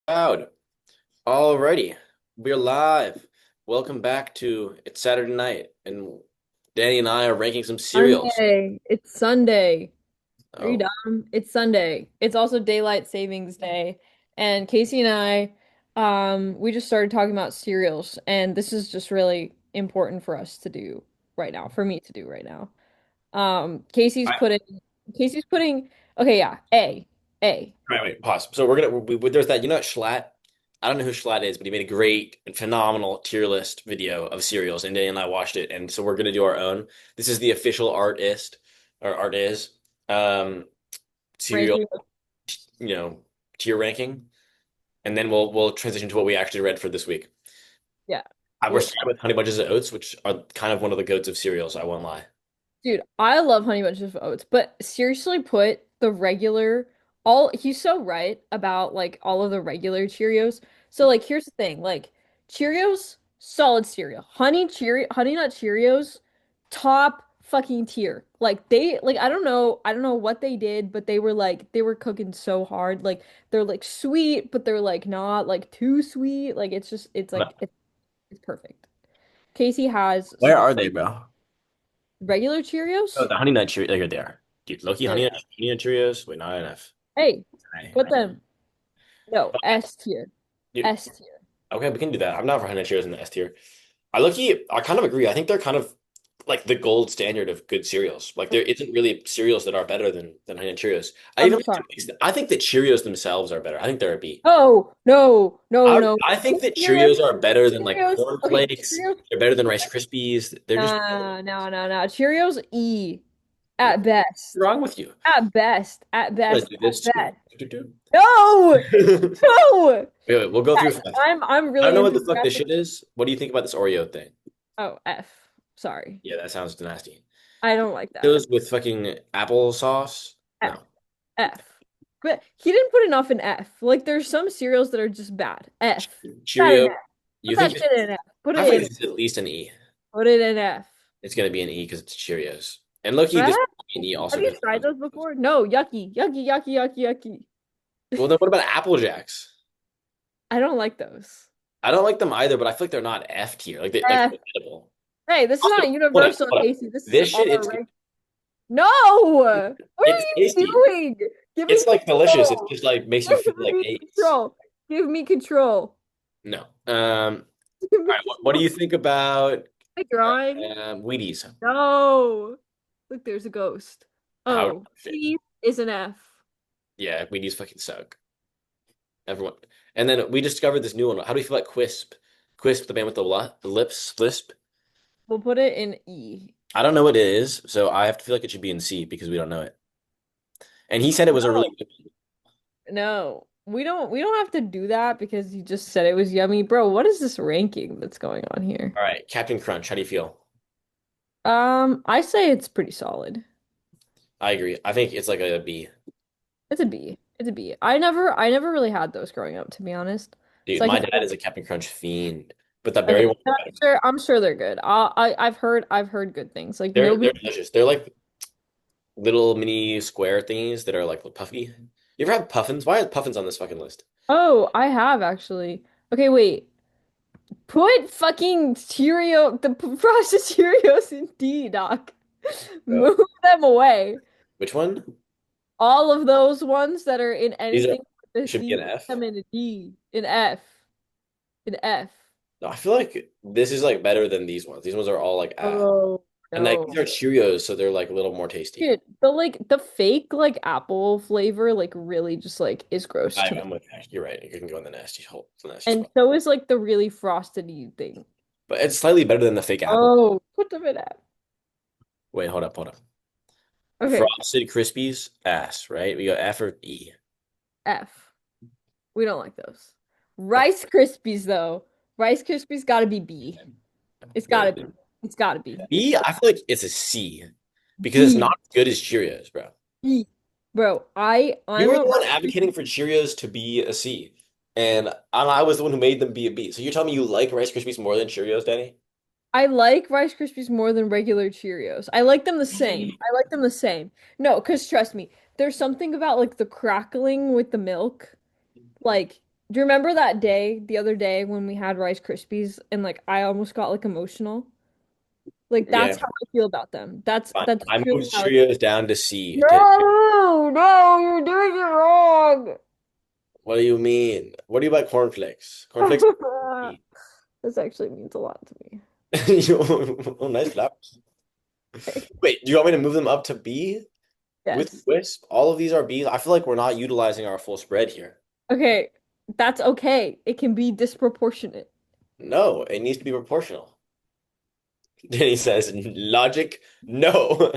Loud. Alrighty, we're live. Welcome back to It's Saturday night, and Danny and I are ranking some cereals. Sunday. It's Sunday. Are you Oh, dumb? It's Sunday. It's also Daylight Savings Day. And Casey and we just started talking about cereals, and this is just really important for us to do right now, for me to do right now. Casey's I, putting, Casey's putting, okay, yeah, A. wait, pause. So we're gonna there's that Schlatt. I don't know who Schlatt is, but he made a great and phenomenal tier list video of cereals, and Danny and I watched it, and so we're gonna do our own. This is the official artist or art is cereal, Ranking. you know, tier ranking, and then we'll transition to what we actually read for this week. Yeah. We're Which starting with Honey Bunches of Oats, which are kind of one of the goats of cereals, I won't lie. Dude, I love Honey Bunches of Oats, but seriously put the regular all he's so right about like all of the regular Cheerios. So like here's the thing, like Cheerios, solid cereal. Honey Nut Cheerios, top fucking tier. Like they like I don't know what they did, but they were cooking so hard. Like they're like sweet, but they're like not like too sweet. Like it's just No. it's perfect. Casey has Where some are they, bro? regular Oh, Cheerios. the Honey Nut Cheerios. There they are. Dude, Loki There they are. Honey Nut Cheerios. Wait, not enough. Hey, Right. put them. No, S tier. Dude, S tier. okay, we can do that. I'm not for Honey Nut Cheerios in the S tier. I kind of agree. I think they're kind of like the gold standard of good cereals. Like there isn't really cereals that are better than Honey Nut Cheerios. I'm sorry. I think that Cheerios themselves are better. I think they're a B. No, no, no, no. I think that Cheerios, Cheerios are better than like Cheerios. Corn Okay, Flakes. Cheerios. They're better than Rice Krispies. They're just No, no, no, no. Cheerios E what's at best. wrong with you? At best. At Let's best. do this At too. best. No! No! Wait, we'll go through Guys, fast. I'm I don't really know what the fuck this enthusiastic. shit is. What do you think about this Oreo thing? Oh, F. Sorry. Yeah, that sounds nasty. I don't like that. Those with fucking applesauce? F. No. F. But he didn't put enough in F. Like there's some cereals that are just bad. F. That in Cheerio. F. Put You think that shit in F. Put I it feel like in. this is at least an E. Put it in F. It's gonna be an E because it's Cheerios. And Loki, What? this would be an E also Have you because tried those before? No, yucky, yucky, yucky, yucky, yucky. well then what about Apple Jacks? I don't like those. I don't like them either, but I feel like they're not F tier. Like F. they're edible. Hey, this is Also, not universal, hold up. Casey. This is This on shit, our it's rank. No! What it's are you tasty. doing? Give me It's like delicious. It's control. just like makes you feel Give like me AIDS. control. Give me control. No. Give me All right. What do control. you think about My drawing? Wheaties? No. Look, there's a ghost. How Oh, shit. P is an F. Yeah, Wheaties fucking suck. Everyone. And then we discovered this new one. How do you feel like Quisp? Quisp, the band with the lips, lisp. We'll put it in E. I don't know what it is, so I have to feel like it should be in C because we don't know it. And he said it was a really No. good one. No, we don't have to do that because you just said it was yummy. Bro, what is this ranking that's going on here? All right, Captain Crunch. How do you feel? I say it's pretty solid. I agree. I think it's like a B. It's a B. It's a B. I never really had those growing up, to be honest. Dude, So I my can dad is a Captain Crunch fiend, but the berry okay. one, I'm sure they're good. I've heard good things. Like they're nobody. delicious. They're like little mini square thingies that are like puffy. You ever had puffins? Why are puffins on this fucking list? Oh, I have actually. Okay, wait. Put fucking processed Cheerios in D, Doc. Bro. Move them away. Which one? All of those ones that are in These are anything with a should be C, an put F. them in a D, in F, in F. No, I feel like this is like better than these ones. These ones are all like ah. Oh And like no. these are Cheerios, so they're like a little more tasty. Dude, the fake like apple flavor like really just like is gross to me. I'm with you. You're right. You can go in the nasty hole. It's a nasty And spot. so is like the really frosted thing. But it's slightly better than the fake apple. Oh, put them in F. Wait, hold up, hold up. Okay, Frosted Krispies, ass, right? We go F or E. F. We don't like those. Rice Krispies though. Rice Krispies gotta be B. It's gotta be. Wait, It's gotta be. B, I feel like it's a C because it's B. not as good as Cheerios, bro. B. Bro, You I'm were a the one advocating for Cheerios to be a C, and I was the one who made them be a B. So you're telling me you like Rice Krispies more than Cheerios, Danny? I like Rice Krispies more than regular Cheerios. I like them the same. I like them the same. No, because trust me, there's something about like the crackling with the milk. Like Do you remember that day, the other day when we had Rice Krispies and like I almost got like emotional? Like that's Yeah, how I feel about them. That's fine. that's I truly moved how I Cheerios down to C. No, no, you're doing it wrong. What do you mean? What do you about cornflakes? Cornflakes are B. This actually means a lot to me. Oh, nice flowers. Wait, do you want me to move them up to B with Yes. Wisp? All of these are Bs. I feel like we're not utilizing our full spread here. Okay, that's okay. It can be disproportionate. No, it needs to be proportional. Then he says, logic, no.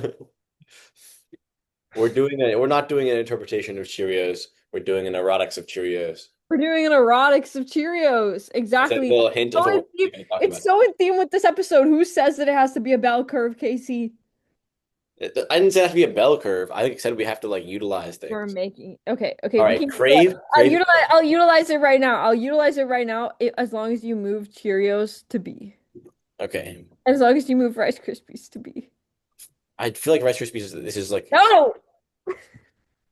We're not doing an interpretation of Cheerios. We're doing an erotics of Cheerios. We're doing an erotics of Cheerios. That's a Exactly. little hint of So what in we're theme, going to talk it's about. so in theme with this episode. Who says that it has to be a bell curve, Casey? I didn't say it has to be a bell curve. I said we have to like utilize We're things. making okay, All we right, can do that. crave. I'll utilize it right now. I'll utilize it right now as long as you move Cheerios to B. Okay. As long as you move Rice Krispies to B. I feel like Rice Krispies, this is like, No!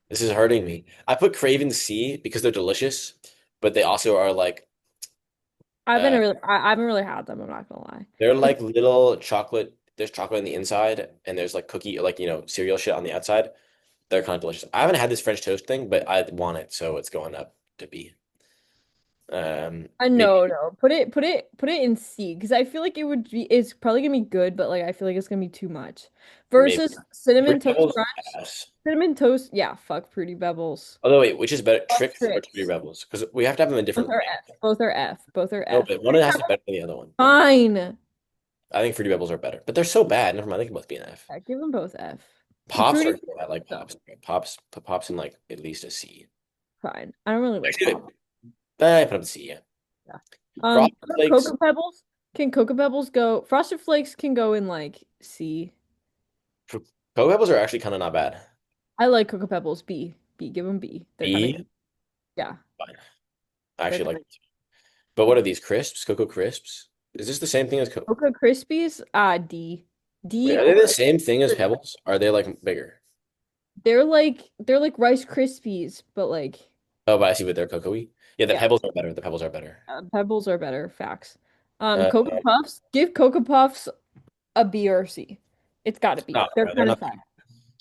this is hurting me. I put Crave in C because they're delicious, but they also are like, uh, I haven't really had them, I'm not gonna lie. they're It's like little chocolate. There's chocolate on the inside, and there's like cookie, like, cereal shit on the outside. They're kind of delicious. I haven't had this French toast thing, but I want it, so it's going up to B. Maybe no. Put it in C because I feel like it's probably gonna be good, but like I feel like it's gonna be too much. maybe Versus cinnamon Fruity toast Pebbles. crunch. Yes. Cinnamon toast, yeah, fuck Fruity Pebbles. Although wait, which is better, Fuck Tricks or Fruity Tricks. Rebels? Because we have to have them in Both different are light. F. Both are F. Both are No, F. but one has to be better than the other one. Fine. I think Fruity Rebels are better, but they're so bad. Never mind, they can both be an F. Yeah, give them both F. Pops are Fruity good. I like though. Pops. Pops put Pops in like at least a C. Fine. I don't really like Actually, pop. I put them in C. Yeah. Yeah. Frosted Flakes. Cocoa Pebbles. Can Cocoa Pebbles go? Frosted Flakes can go in like C. Cocoa Pebbles are actually kind of not bad. I like Cocoa Pebbles. B. B. Give them B. They're kind of B. good. Yeah. Fine. I They're actually kind like. of But what are these crisps? Cocoa Crisps? Is this the same thing as Cocoa Krispies. D. Wait, D are they or the same thing as Pebbles? Are they like bigger? they're like Rice Krispies, but like Oh, but I see what they're cocoa-y. Yeah, the yeah, Pebbles are better. The Pebbles are better. Pebbles are better. Facts. Uh, Cocoa Puffs. Give Cocoa Puffs a B or a C. It's got to no, be. They're bro, they're kind of not. sad.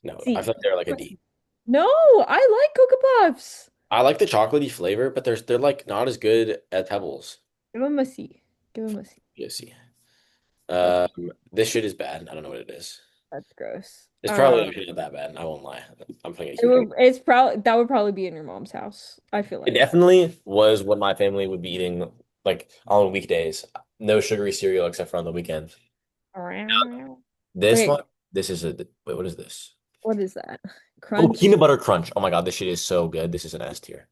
No, I C. feel like they're like a D. No, I like Cocoa Puffs. I like the chocolatey flavor, but they're like not as good as Pebbles. Give them a C. Give them a C. Yeah, see. That's This shit is bad. I don't know what it is. that's gross. It's probably actually not that bad. I won't lie. I'm putting a huge. It's probably that would probably be in your mom's house. I feel It like. definitely was what my family would be eating like on weekdays. No sugary cereal except for on the weekends. This Okay, one, this is a wait. What is this? what is that? Oh, Crunch? peanut butter crunch. Oh my God, this shit is so good. This is an S tier.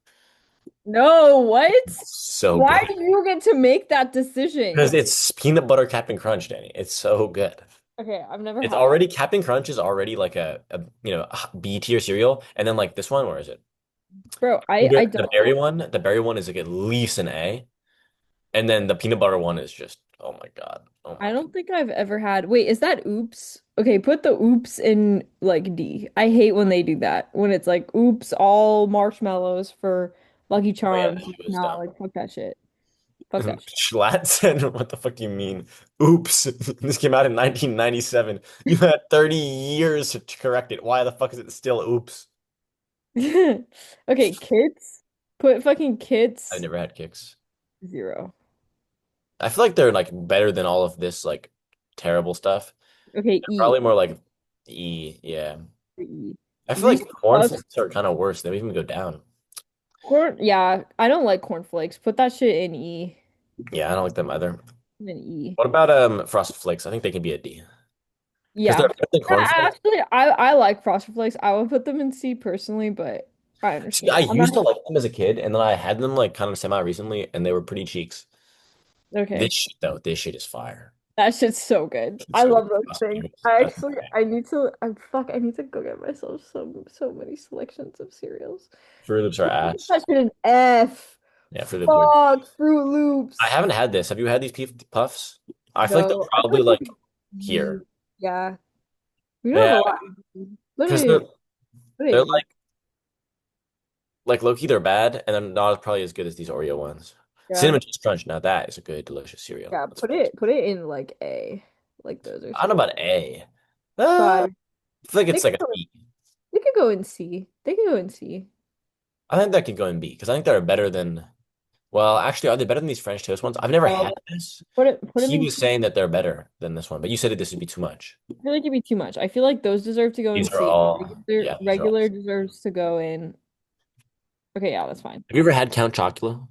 No, what? So Why good do you get to make that because decision? it's peanut butter Captain Crunch, Danny. It's so good. Okay, I've never It's had that. already Captain Crunch is already like a B tier cereal, and then like this one, where is it? Bro, I The don't berry one, the berry one is like at least an A, and then the peanut butter one is just oh my God, oh my I God. don't think I've ever had. Wait, is that oops? Okay, put the oops in like D. I hate when they do that. When it's like oops, all marshmallows for Lucky Oh yeah, Charms. that shit was No, dumb. like fuck that shit. Fuck that shit. Schlatt said, "What the fuck do you mean? Oops, this came out in 1997. You had 30 years to correct it. Why the fuck is it still oops?" Okay, kids. Put fucking I kids never had kicks. 0. I feel like they're like better than all of this like terrible stuff. Okay, E. Probably more like E, yeah. E. I feel like Reese Puffs. cornflakes are kind of worse. They even go down. Corn. Yeah, I don't like cornflakes. Put that shit in E. Yeah, I don't like them either. In E. What about Frosted Flakes? I think they can be a D because they're Yeah. better than cornflakes. Actually, I like Frosted Flakes. I would put them in C personally, but I See, I understand. I'm not used to like them as a kid, and then I had them like kind of semi recently, and they were pretty cheeks. This okay. shit though, this shit is fire. That shit's so good. I So love those things. I need to go get myself so many selections of cereals. Fruit Loops are ass. That shit an F. Yeah, Fruit Loops are. Fuck Fruit I Loops. haven't had this. Have you had these Puffs? I feel like they're No, I probably put them like in here. D. Yeah. We don't have Yeah, a lot. because Literally, they're literally. like Like low-key, they're bad, and then not probably as good as these Oreo ones. Yeah. Cinnamon Toast Crunch. Now that is a good, delicious cereal. Yeah, Let's be put it in like A. Like those are I don't know super about A. five. I feel like They it's could like a go, B. they could go in C. They could go in C. I think that could go in B because I think they're better than. Well, actually, are they better than these French toast ones? I've never had Oh, this. put them He in was C. saying that they're better than this one, but you said that this would be too much. I feel like it'd be too much. I feel like those deserve to go in These are C. all, yeah, these are all. Regular deserves to go in. Okay, yeah, that's fine. Have you ever had Count Chocula?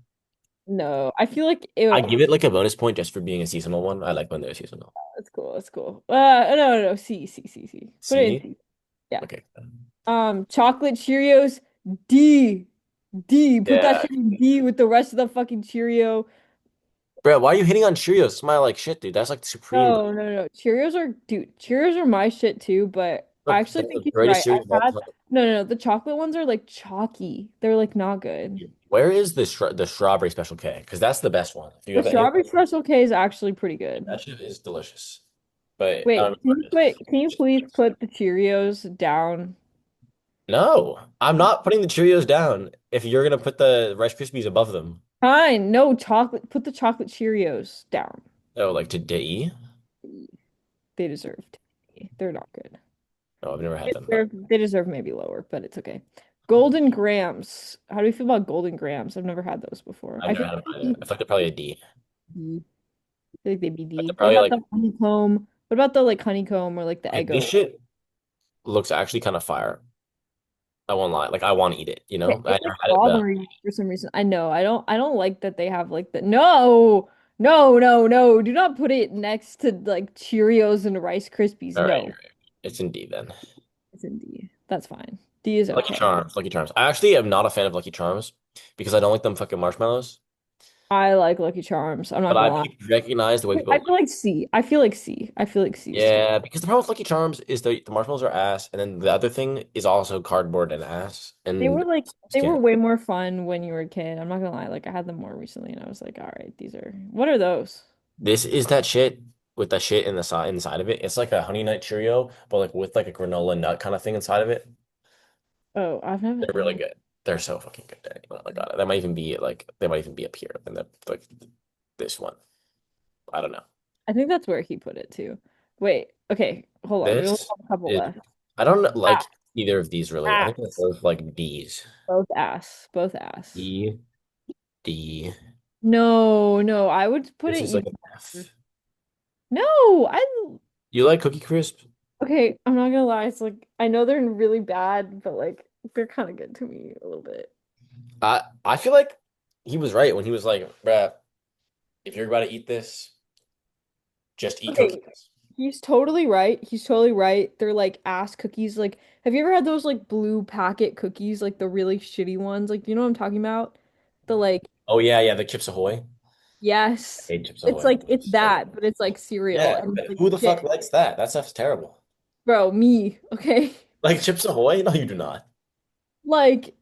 No, I feel like I ew, give it like a bonus point just for being a seasonal one. I like when they're seasonal. that's cool. That's cool. No, no, no. C, C, C, C. Put it in See? C. Yeah. Okay. Chocolate Cheerios, D. D. Put that Yeah. shit in D with the rest of the fucking Cheerio. Bro, why are you hitting on Cheerios? Smile like shit, dude. That's like supreme, bro. No, no, no. Cheerios are my shit too, but I Look, actually the think he's greatest right. cereal of all time. No, no, no. The chocolate ones are like chalky. They're like not good. Where is the strawberry special K? Because that's the best one. If you The have any, strawberry special K is actually pretty good. that shit is delicious. But I Wait, don't know where it is. can you please put the Cheerios down? No, I'm not putting the Cheerios down if you're gonna put the Rice Krispies above them. Fine, no chocolate. Put the chocolate Cheerios down. Oh, like today? They deserve to be. They're not good. No, I've never had them. They deserve maybe lower, but it's okay. Golden Grams. How do you feel about Golden Grams? I've never had those before. I've never had them either. I feel like they're probably a D. I feel like they'd be Like they're D. What probably about like, the honeycomb? What about the like honeycomb or like the okay, this Eggo? shit looks actually kind of fire. I won't lie. Like I want to eat it, you know? I It's like never had it, but strawberry for some reason. I know. I don't like that they have like the no, no, no, no. Do not put it next to like Cheerios and Rice Krispies. all right, No. you're right. It's in D then. It's in D. That's fine. D is Lucky okay. Charms, Lucky Charms. I actually am not a fan of Lucky Charms because I don't like them fucking marshmallows. I like Lucky Charms. I'm not But gonna I lie. recognize the way I people. feel like C. I feel like C. I feel like C is too. Yeah, because the problem with Lucky Charms is the marshmallows are ass, and then the other thing is also cardboard and ass, and just They were can't. way more fun when you were a kid. I'm not gonna lie. Like I had them more recently and I was like, all right, these are what are those? This is that shit with the shit in the side inside of it. It's like a Honey Nut Cheerio, but like with like a granola nut kind of thing inside of it. Oh, I've never They're really good. They're so fucking good. Oh my God. That might even be like they might even be up here in the like this one. I don't know. I think that's where he put it too. Wait, okay, hold on. We only This have a couple is left. I don't like Ass, either of these really. I think they're ass. both like D's. Both ass. Both ass. E, D. No, no, I would put This it is like even an lower. F. No, You like Cookie Crisp? okay, I'm not gonna lie. It's like I know they're really bad, but like they're kind of good to me a little bit. I feel like he was right when he was like, bruh, if you're about to eat this, just eat Okay, cookies. he's totally right. He's totally right. They're like ass cookies. Like, have you ever had those like blue packet cookies, like the really shitty ones? Like, do you know what I'm talking about? The like, Oh yeah, yeah, the Chips Ahoy. I yes, hate Chips it's Ahoy. like it's So that, but it's like cereal yeah, and but like who the fuck shit, likes that? That stuff's terrible. bro. Me, okay. Like Chips Ahoy? No, you do not. Like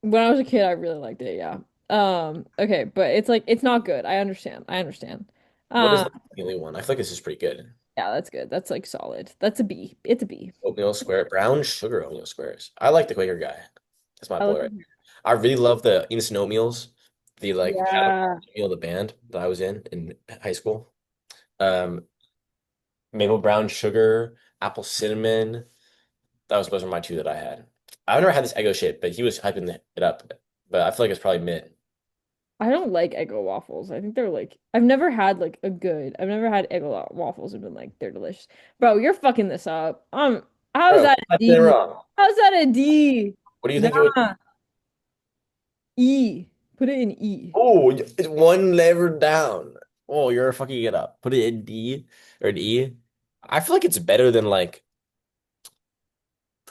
when I was a kid, I really liked it. Yeah. Okay, but it's like it's not good. I understand. I understand. What is Uh, the only one? I feel like this is pretty good. yeah, that's good. That's like solid. That's a B. It's a B. Oatmeal square, brown sugar oatmeal squares. I like the Quaker guy. That's my I boy, look. right? I really love the instant oatmeals. The like Shadow Yeah. Oatmeal, the band that I was in high school. Um, maple brown sugar, apple cinnamon. Those were my two that I had. I've never had this Eggo shit, but he was hyping it up. But I feel like it's probably mid. I don't like Eggo waffles. I think they're like I've never had like a good. I've never had waffles and been like they're delicious. Bro, you're fucking this up. How's Bro, that a I did it D? wrong. How's that a D? What do you think it would? Nah, E. Put it in E. Oh, it's one lever down. Oh, you're fucking it up. Put it in D or an E. I feel like it's better than like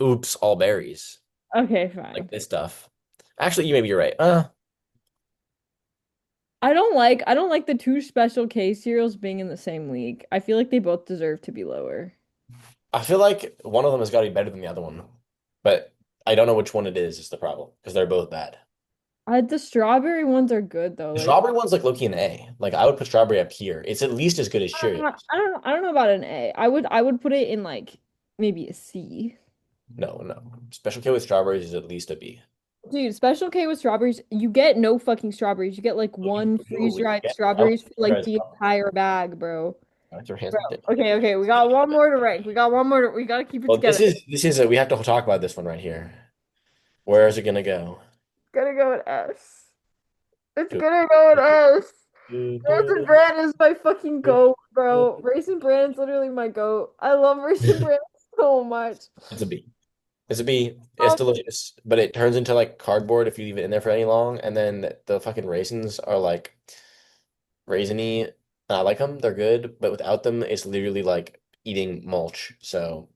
oops, all berries. Okay, Like fine. this stuff. Actually, you maybe you're right. I don't like the two special K cereals being in the same league. I feel like they both deserve to be lower. I feel like one of them has got to be better than the other one, but I don't know which one it is the problem because they're both bad. The strawberry ones are good though. The Like strawberry one's like Loki an A. Like I would put strawberry up here. It's at least as good as Cheerios. I don't know about an A. I would put it in like maybe a C. No, no. Special K with strawberries is at least a B. Dude, Special K with strawberries, you get no fucking strawberries. You get like Oh, you one do. You freeze-dried get strawberries for like freeze-dried the strawberries. entire bag, bro. That's your hands. Bro. Okay, okay, we got one more to rank. We got one more we gotta keep it Well, together. this is a, we have to talk about this one right here. Where is it gonna go? Gonna go with S. It's gonna go with S. Raisin Bran is my fucking goat, bro. Raisin Bran is literally my goat. I love Raisin Bran so much. It's a B. It's a B. It's Um, delicious, but it turns into like cardboard if you leave it in there for any long, and then the fucking raisins are like raisiny. I like them; they're good, but without them, it's literally like eating mulch. So,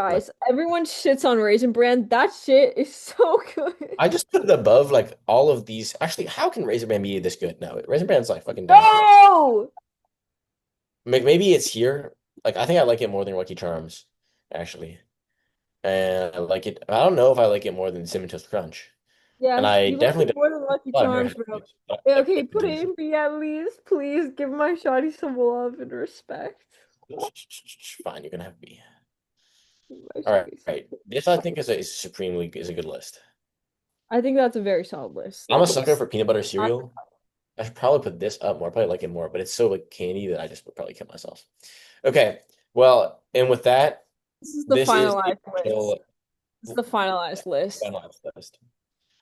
like, guys, everyone shits on Raisin Bran. That shit is so good. I just put it above like all of these. Actually, how can Raisin Bran be this good? No, Raisin Bran's like fucking down tier. No! Maybe it's here. Like, I think I like it more than Lucky Charms, actually. And I like it. I don't know if I like it more than Cinnamon Toast Crunch. And Yeah, I you like definitely it don't more than Lucky a lot of Hair Charms, bro. Happiness, but Yeah, I okay, put definitely it in B at least. Please give my shawty some love and respect. do. Fine, you're gonna have me. Give my All right, shawty some. right. This I think is a good list. I think that's a very solid list. I'm a Like sucker it's for peanut butter not, cereal. I should probably put this up more. I probably like it more, but it's so like candy that I just would probably kill myself. Okay, well, and with that, this is the this is the finalized list. official This is the finalized list. finalized list.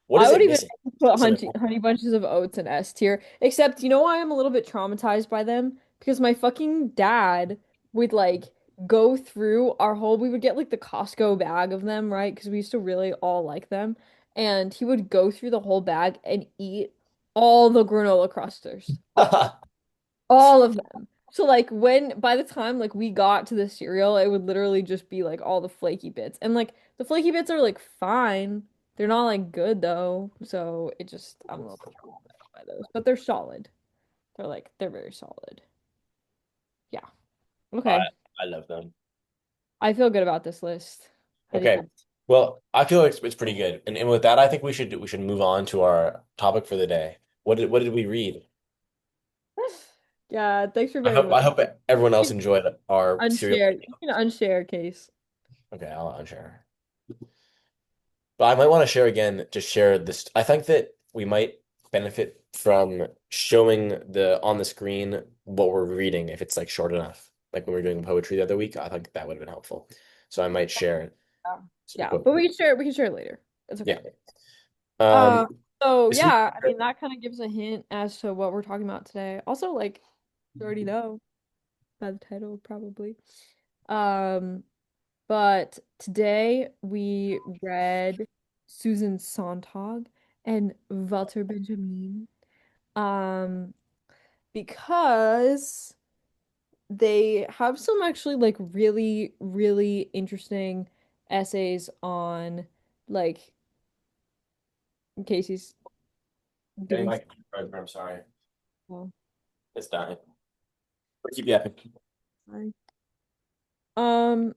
What I is would it even missing? put Missing a couple. honey bunches of oats in S tier. Except, you know why I'm a little bit traumatized by them? Because my fucking dad would like go through our whole, we would get like the Costco bag of them, right? Because we used to really all like them. And he would go through the whole bag and eat all the granola crusters. All of them. So like when by the time like we got to the cereal, it would literally just be like all the flaky bits. And like the flaky bits are like fine. They're not like good though. So it just I'm a little bit traumatized by those. But they're solid. They're very solid. Yeah. I Okay. I love them. I feel good about this list. I Okay. do. Well, I feel like it's pretty good. And with that, I think we should move on to our topic for the day. What did we read? Yeah, thanks for I bearing hope with I hope everyone me. else enjoyed our serial. Unshared. You can unshare case. Okay, I'll share. But I might want to share again to share this. I think that we might benefit from showing the on the screen what we're reading if it's like short enough. Like when we were doing poetry the other week, I think that would have been helpful. So I might share Yeah. some Yeah, quote. but we can share it later. It's Yeah. okay. Um, Uh, so this week, yeah, I mean that kind of gives a hint as to what we're talking about today. Also, like you already know by the title, probably. Um, but today we read Susan Sontag and Walter Benjamin. Um, because they have some actually like really, really interesting essays on like Casey's getting doing my I'm sorry, so. it's dying. But keep yapping. Sorry. Um,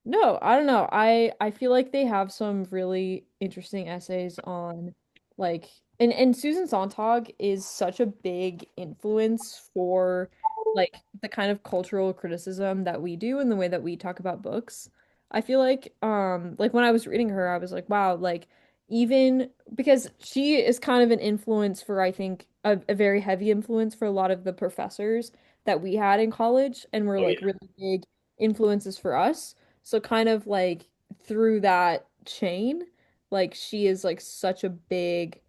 no, I don't know. I feel like they have some really interesting essays on like and Susan Sontag is such a big influence for like the kind of cultural criticism that we do and the way that we talk about books. I feel like when I was reading her, I was like, wow, like even because she is kind of an influence for I think a very heavy influence for a lot of the professors that we had in college and were Oh like yeah. really big influences for us. So kind of like through that chain, like she is like such a big,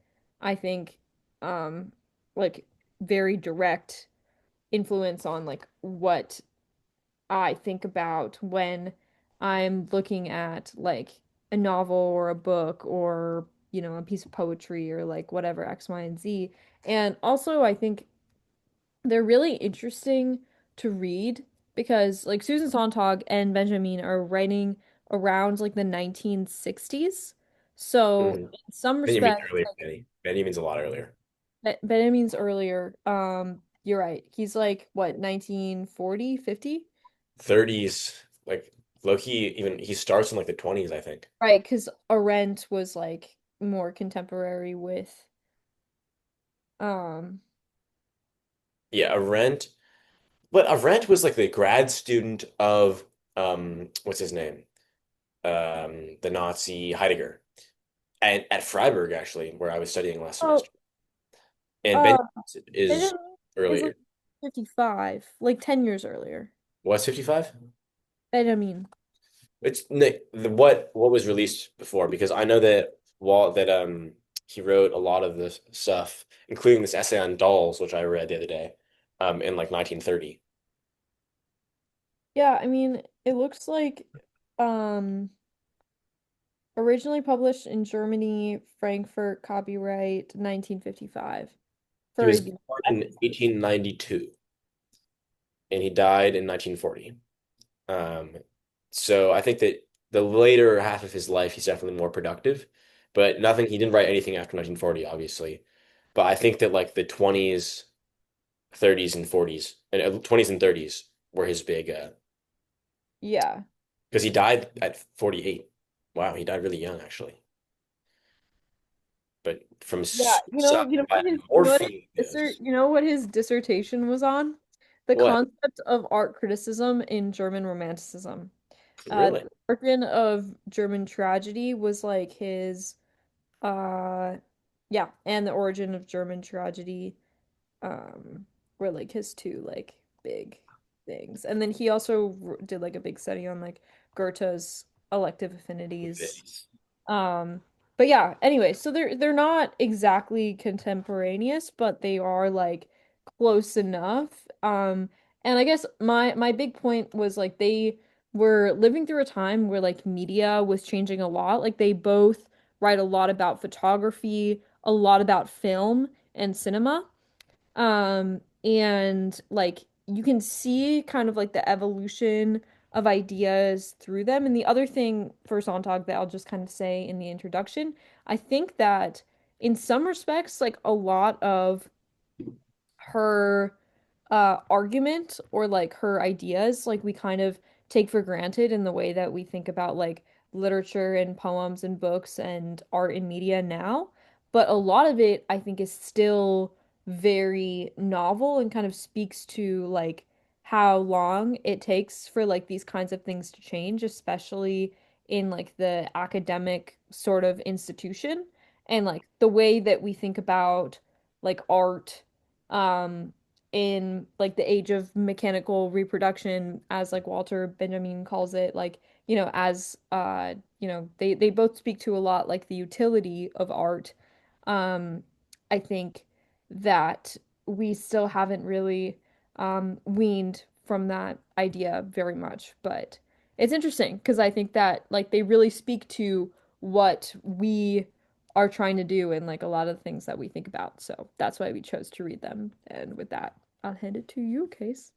I think, um, like very direct influence on like what I think about when I'm looking at like a novel or a book or, you know, a piece of poetry or like whatever X, Y, and Z. And also I think they're really interesting to read because like Susan Sontag and Benjamin are writing around like the 1960s. So Mm-hmm. in some Benjamin respects, earlier, Benny. Benny means a lot earlier. Benjamin's earlier. You're right. He's like what, 1940, 50? 30s, like Loki, even he starts in like the 20s, I think. Right, because Arendt was like more contemporary with um Yeah, Arendt was like the grad student of what's his name? The Nazi Heidegger. at Freiburg actually, where I was studying last Oh, semester. And uh, Benjamin is Benjamin is like earlier. 55, like 10 years earlier. What's 55? Benjamin. It's what was released before because I know that he wrote a lot of this stuff, including this essay on dolls, which I read the other day, in like 1930. Yeah, I mean, it looks like um originally published in Germany, Frankfurt, copyright 1955 He for was the born in 1892 and he died in 1940. Um, so I think that the later half of his life, he's definitely more productive, but nothing, he didn't write anything after 1940, obviously. But I think that like the 20s, 30s, and 40s, and 20s and 30s were his big, Yeah. because he died at 48. Wow, he died really young, actually. But from Yeah, suicide by morphine dose. you know what his dissertation was on? The What? concept of art criticism in German Romanticism. Really? The origin of German tragedy was like his uh yeah, and the origin of German tragedy were like his two like big things. And then he also did like a big study on like Goethe's elective affinities. Um, but yeah, anyway, so they're not exactly contemporaneous, but they are like close enough. And I guess my big point was like they were living through a time where like media was changing a lot. Like they both write a lot about photography, a lot about film and cinema. And like you can see kind of like the evolution of ideas through them. And the other thing for Sontag that I'll just kind of say in the introduction, I think that in some respects, like a lot of her argument or like her ideas like we kind of take for granted in the way that we think about like literature and poems and books and art and media now, but a lot of it I think is still very novel and kind of speaks to like how long it takes for like these kinds of things to change, especially in like the academic sort of institution and like the way that we think about like art um in like the age of mechanical reproduction, as like Walter Benjamin calls it, like, as they both speak to a lot like the utility of art. um I think that we still haven't really weaned from that idea very much, but it's interesting because I think that like they really speak to what we are trying to do and like a lot of the things that we think about. So that's why we chose to read them. And with that, I'll hand it to you, Case.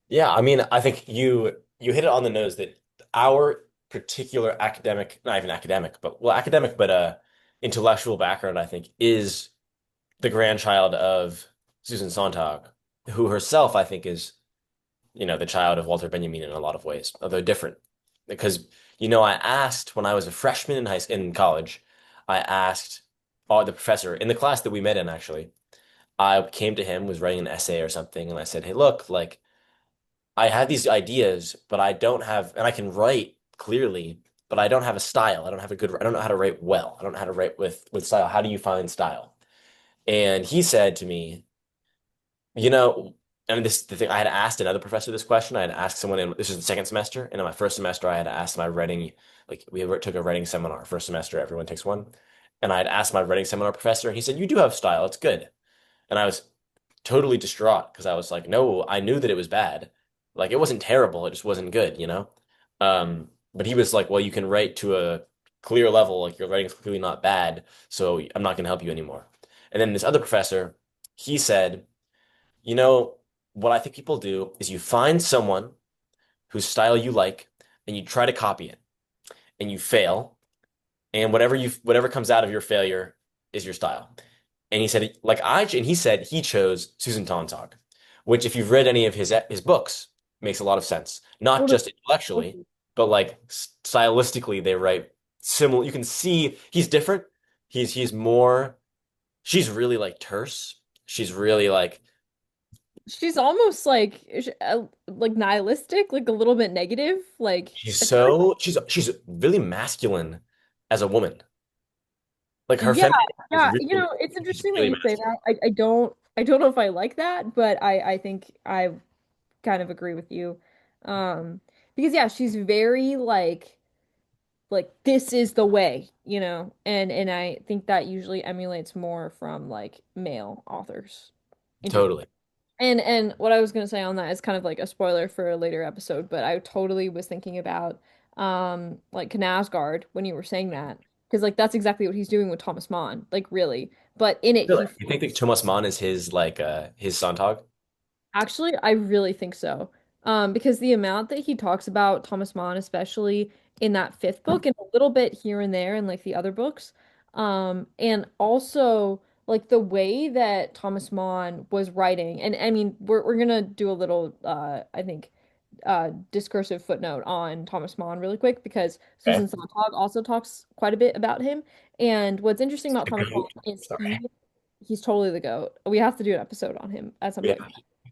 Yeah, I mean, I think you hit it on the nose that our particular academic, not even academic, but well, academic, but intellectual background, I think, is the grandchild of Susan Sontag, who herself, I think, is, the child of Walter Benjamin in a lot of ways, although different. Because, I asked when I was a freshman in college, I asked the professor in the class that we met in, actually, I came to him, was writing an essay or something, and I said, "Hey, look, like, I have these ideas, but I don't have, and I can write clearly, but I don't have a style. I don't know how to write well. I don't know how to write with style. How do you find style?" And he said to me, you know, and this the thing I had asked another professor this question. I had asked someone in this was the second semester, and in my first semester, I had asked my writing, like took a writing seminar first semester. Everyone takes one, and I had asked my writing seminar professor, and he said, "You do have style. It's good." And I was totally distraught because I was like, no, I knew that it was bad. Like it wasn't terrible, it just wasn't good. But he was like, well, you can write to a clear level, like your writing's clearly not bad, so I'm not gonna help you anymore. And then this other professor, he said, you know, what I think people do is you find someone whose style you like and you try to copy it and you fail, and whatever comes out of your failure is your style. And he said, and he said he chose Susan Sontag, which, if you've read any of his books, makes a lot of sense. Not Sort of. just intellectually, but like stylistically, they write similar. You can see he's different. He's more. She's really like terse. She's really She's almost like nihilistic, like a little bit negative. Like I feel like she's really masculine as a woman. Like her Yeah, femininity is yeah. You really, know, it's she's interesting that really you say masculine. that. I don't know if I like that, but I think I kind of agree with you. Um, because yeah, she's very like this is the way, you know, and I think that usually emulates more from like male authors. Interesting. Totally. And what I was gonna say on that is kind of like a spoiler for a later episode, but I totally was thinking about like Knasgard when you were saying that. Because like that's exactly what he's doing with Thomas Mann, like really. But in it Really? he You think that Thomas Mann is his Sontag? actually, I really think so. Because the amount that he talks about Thomas Mann, especially in that fifth book, and a little bit here and there in like the other books, and also like the way that Thomas Mann was writing, and I mean, we're gonna do a little, I think, discursive footnote on Thomas Mann really quick because Okay. Susan Sontag also talks quite a bit about him. And what's interesting about The Thomas Mann goat. is Sorry. he's totally the GOAT. We have to do an episode on him at some Yeah.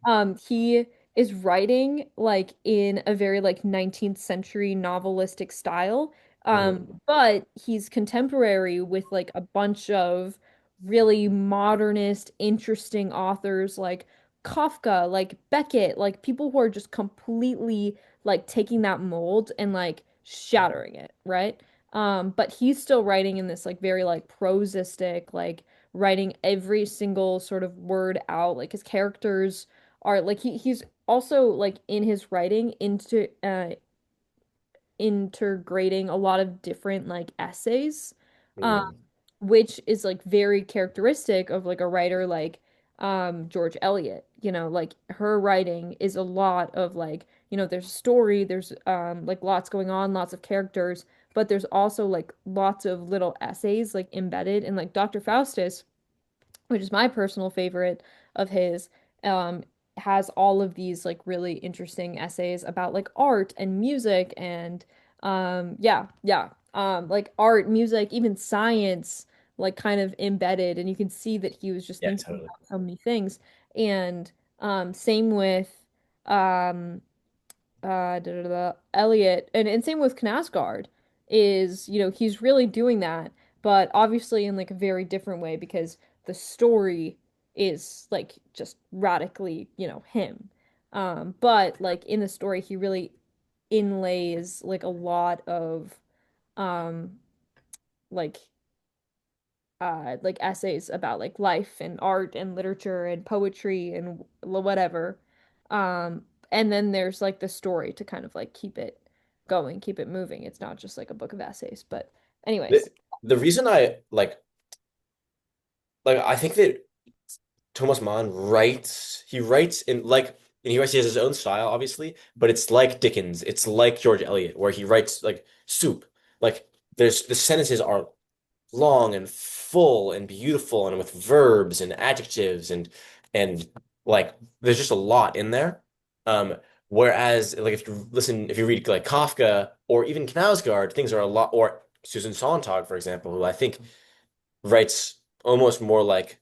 point. He is writing like in a very like 19th century novelistic style. Mhm. But he's contemporary with like a bunch of really modernist, interesting authors like Kafka, like Beckett, like people who are just completely like taking that mold and like shattering it, right? But he's still writing in this like very like prosistic, like writing every single sort of word out. Like his characters are like he's also like in his writing into integrating a lot of different like essays, um, Mhm. which is like very characteristic of like a writer like George Eliot. You know, like her writing is a lot of like, you know, there's a story, there's like lots going on, lots of characters, but there's also like lots of little essays like embedded in like Dr. Faustus, which is my personal favorite of his, um, has all of these like really interesting essays about like art and music and like art, music, even science, like kind of embedded, and you can see that he was just Yeah, thinking totally. about so many things. And same with um Elliot, and same with Knausgaard is, you know, he's really doing that, but obviously in like a very different way because the story is like just radically, you know, him. But like in the story, he really inlays like a lot of um like like essays about like life and art and literature and poetry and whatever. And then there's like the story to kind of like keep it going, keep it moving. It's not just like a book of essays. But The, anyways, the reason I like I think that Thomas Mann he writes in like and he has his own style, obviously, but it's like Dickens, it's like George Eliot, where he writes like soup. Like there's the sentences are long and full and beautiful and with verbs and adjectives and like there's just a lot in there. Um, whereas like if you read like Kafka or even Knausgaard, things are a lot or Susan Sontag, for example, who I think writes almost more like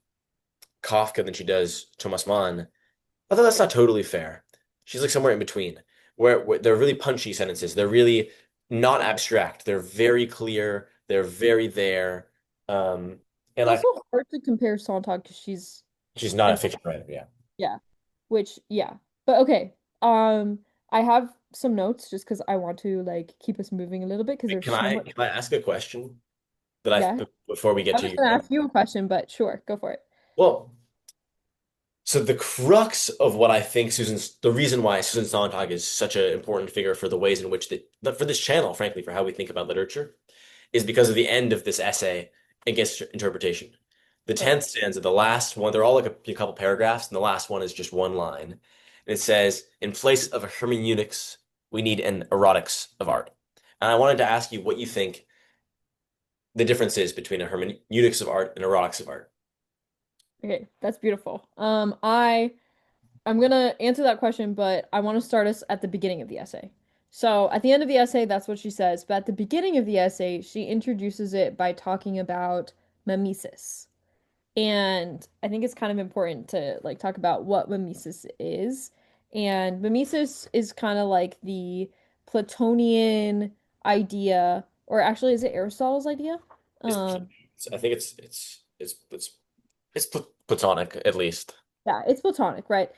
Kafka than she does Thomas Mann. Although that's not totally fair. She's like somewhere in between, where they're really punchy sentences. They're really not abstract. They're very clear. They're very there. Um, it's and I also hard to compare Sontag because she's she's not a an fiction writer. Yeah. yeah, which yeah. But okay, I have some notes just because I want to like keep us moving a little bit because there's Can so I much. can I ask a question that Yeah, before we get I to was your gonna note? ask you a question, but sure, go for it. Well, so the crux of what I think the reason why Susan Sontag is such an important figure for the ways in which for this channel, frankly, for how we think about literature, is because of the end of this essay against interpretation. The Right. 10th stanza, the last one, they're all like a couple paragraphs, and the last one is just one line. And it says, in place of a hermeneutics, we need an erotics of art. And I wanted to ask you what you think the difference is between a hermeneutics of art and erotics of art. Okay, that's beautiful. I'm gonna answer that question, but I want to start us at the beginning of the essay. So at the end of the essay, that's what she says, but at the beginning of the essay, she introduces it by talking about mimesis. And I think it's kind of important to like talk about what mimesis is. And mimesis is kind of like the Platonian idea, or actually, is it Aristotle's idea? Is Um, I think it's platonic at least. Yeah, it's platonic, right?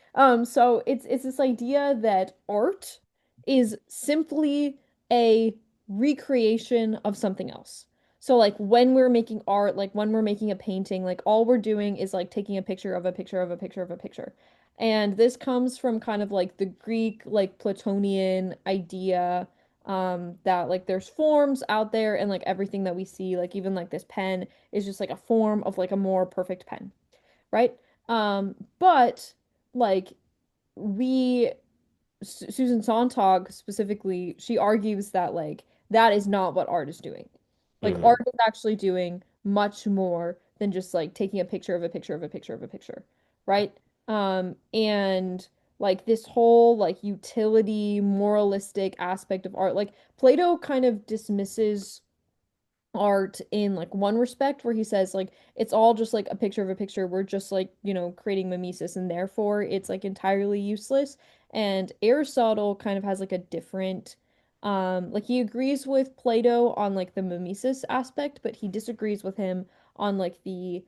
So it's this idea that art is simply a recreation of something else. So like when we're making art, like when we're making a painting, like all we're doing is like taking a picture of a picture of a picture of a picture. And this comes from kind of like the Greek like Platonian idea that like there's forms out there and like everything that we see, like even like this pen is just like a form of like a more perfect pen, right? But like we Susan Sontag specifically, she argues that like that is not what art is doing. Like art Hmm. is actually doing much more than just like taking a picture of a picture of a picture of a picture, right? And like this whole like utility moralistic aspect of art, like Plato kind of dismisses art in like one respect where he says like it's all just like a picture of a picture. We're just like, creating mimesis and therefore it's like entirely useless. And Aristotle kind of has like a different like he agrees with Plato on like the mimesis aspect, but he disagrees with him on like the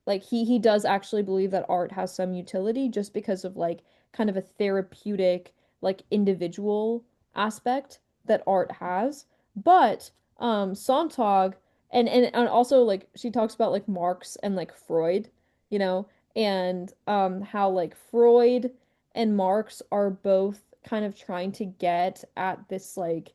like he does actually believe that art has some utility just because of like kind of a therapeutic like individual aspect that art has. But Sontag and also like she talks about like Marx and like Freud, you know, and how like Freud and Marx are both kind of trying to get at this like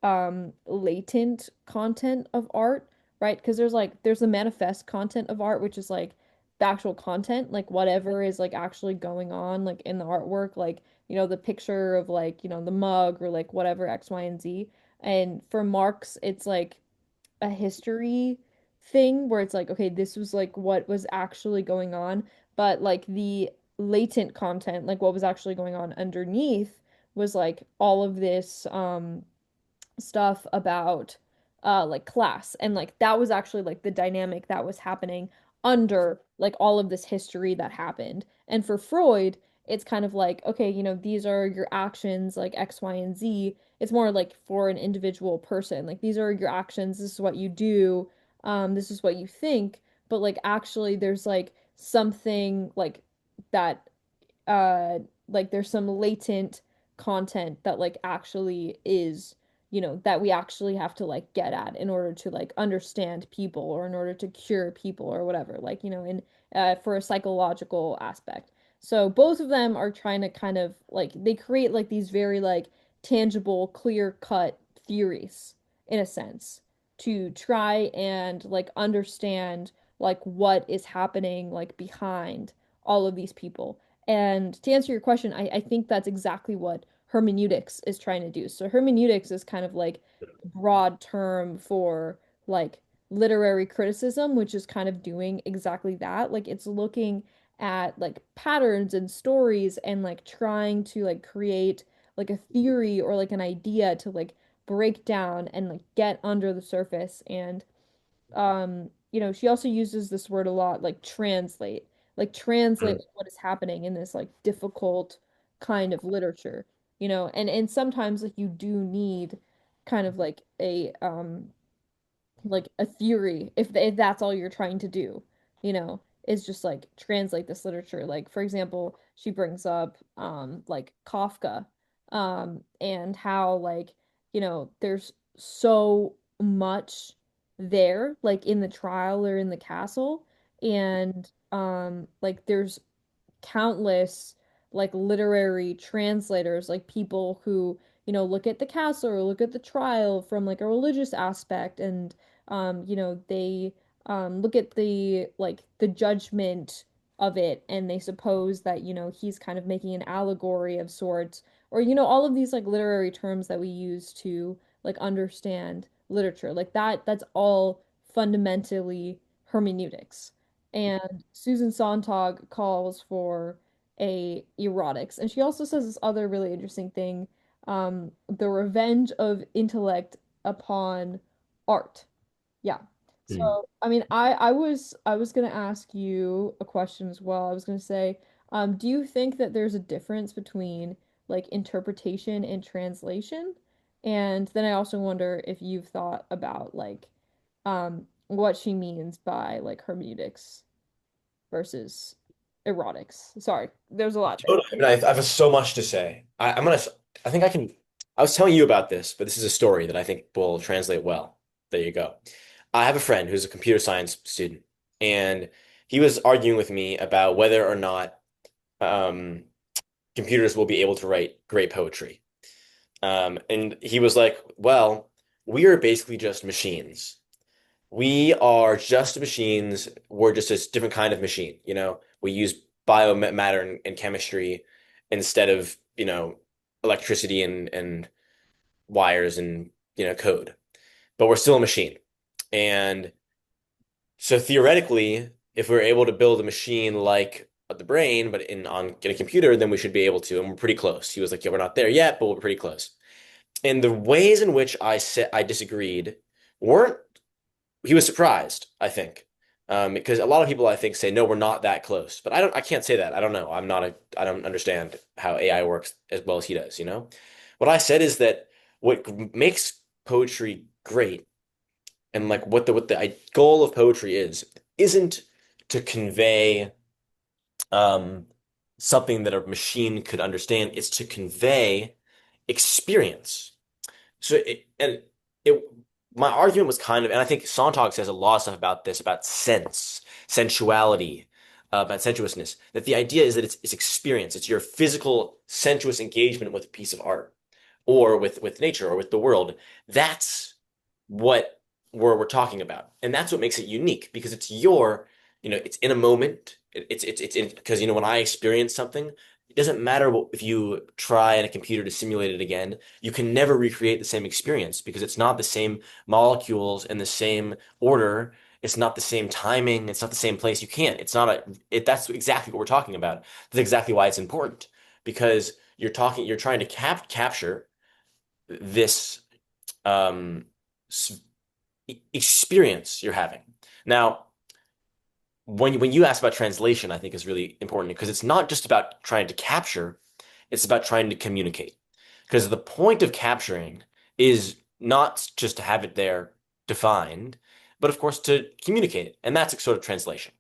latent content of art, right? Because there's the manifest content of art, which is like the actual content, like whatever is like actually going on like in the artwork, like the picture of like the mug or like whatever X, Y, and Z. And for Marx, it's like a history thing where it's like, okay, this was like what was actually going on, but like the latent content, like what was actually going on underneath was like all of this stuff about like class and like that was actually like the dynamic that was happening under like all of this history that happened. And for Freud, it's kind of like, okay, these are your actions like X, Y, and Z. It's more like for an individual person. Like these are your actions, this is what you do, this is what you think, but like actually there's like something like that uh like there's some latent content that like actually is that we actually have to like get at in order to like understand people or in order to cure people or whatever like in for a psychological aspect. So both of them are trying to kind of like they create like these very like tangible clear cut theories in a sense to try and like understand like what is happening like behind all of these people. And to answer your question, I think that's exactly what hermeneutics is trying to do. So hermeneutics is kind of like a broad term for like literary criticism, which is kind of doing exactly that. Like it's looking at like patterns and stories and like trying to like create like a theory or like an idea to like break down and like get under the surface. And she also uses this word a lot, like translate what is happening in this like difficult kind of literature, and sometimes like you do need kind of like a theory if that's all you're trying to do, is just like translate this literature. Like for example, she brings up like Kafka and how like there's so much there like in the trial or in the castle and like there's countless like literary translators, like people who, look at the castle or look at the trial from like a religious aspect and they look at the like the judgment of it and they suppose that, he's kind of making an allegory of sorts or all of these like literary terms that we use to like understand literature. Like that's all fundamentally hermeneutics. And Susan Sontag calls for a erotics. And she also says this other really interesting thing, the revenge of intellect upon art. Yeah. Hmm. So, I mean, I was gonna ask you a question as well. I was gonna say, do you think that there's a difference between like interpretation and translation? And then I also wonder if you've thought about like what she means by like hermeneutics versus erotics. Sorry, there's a lot there. Totally. I mean, I have so much to say. I think I can. I was telling you about this, but this is a story that I think will translate well. There you go. I have a friend who's a computer science student, and he was arguing with me about whether or not um, computers will be able to write great poetry. And he was like, well, we are basically just machines. We are just machines. We're just a different kind of machine. We use biomatter and chemistry instead of, electricity and wires and, code. But we're still a machine. And so theoretically, if we're able to build a machine like the brain, but in a computer, then we should be able to. And we're pretty close. He was like, yeah, we're not there yet, but we're pretty close. And the ways in which I disagreed weren't he was surprised, I think. Because a lot of people I think say, no, we're not that close. But I can't say that. I don't know. I don't understand how AI works as well as he does, you know? What I said is that what makes poetry great and like what the goal of poetry isn't to convey um something that a machine could understand. It's to convey experience. So it my argument was kind of, and I think Sontag says a lot of stuff about this, about sensuality, about sensuousness. That the idea is that it's experience, it's your physical sensuous engagement with a piece of art, or with nature, or with the world. That's what we're talking about, and that's what makes it unique because it's in a moment. It's in because when I experience something, it doesn't matter if you try in a computer to simulate it again. You can never recreate the same experience because it's not the same molecules in the same order. It's not the same timing. It's not the same place. You can't. It's not that's exactly what we're talking about. That's exactly why it's important because you're trying to capture this um, experience you're having. Now, when you ask about translation, I think is really important because it's not just about trying to capture, it's about trying to communicate. Because the point of capturing is not just to have it there defined, but of course to communicate it. And that's a sort of translation.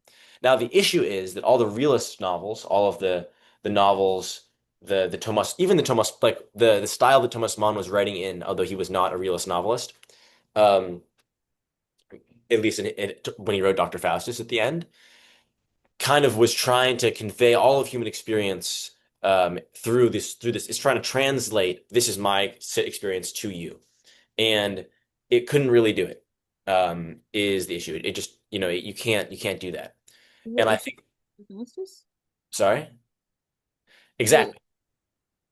Now, the issue is that all the realist novels, all of the novels, the Thomas, even the Thomas, like the style that Thomas Mann was writing in, although he was not a realist novelist, um, at least when he wrote Dr. Faustus at the end, kind of was trying to convey all of human experience through this. It's trying to translate this is my experience to you, and it couldn't really do it. Is the issue? It just you can't do that. What And I is think hypnosis? sorry, Wait, exactly.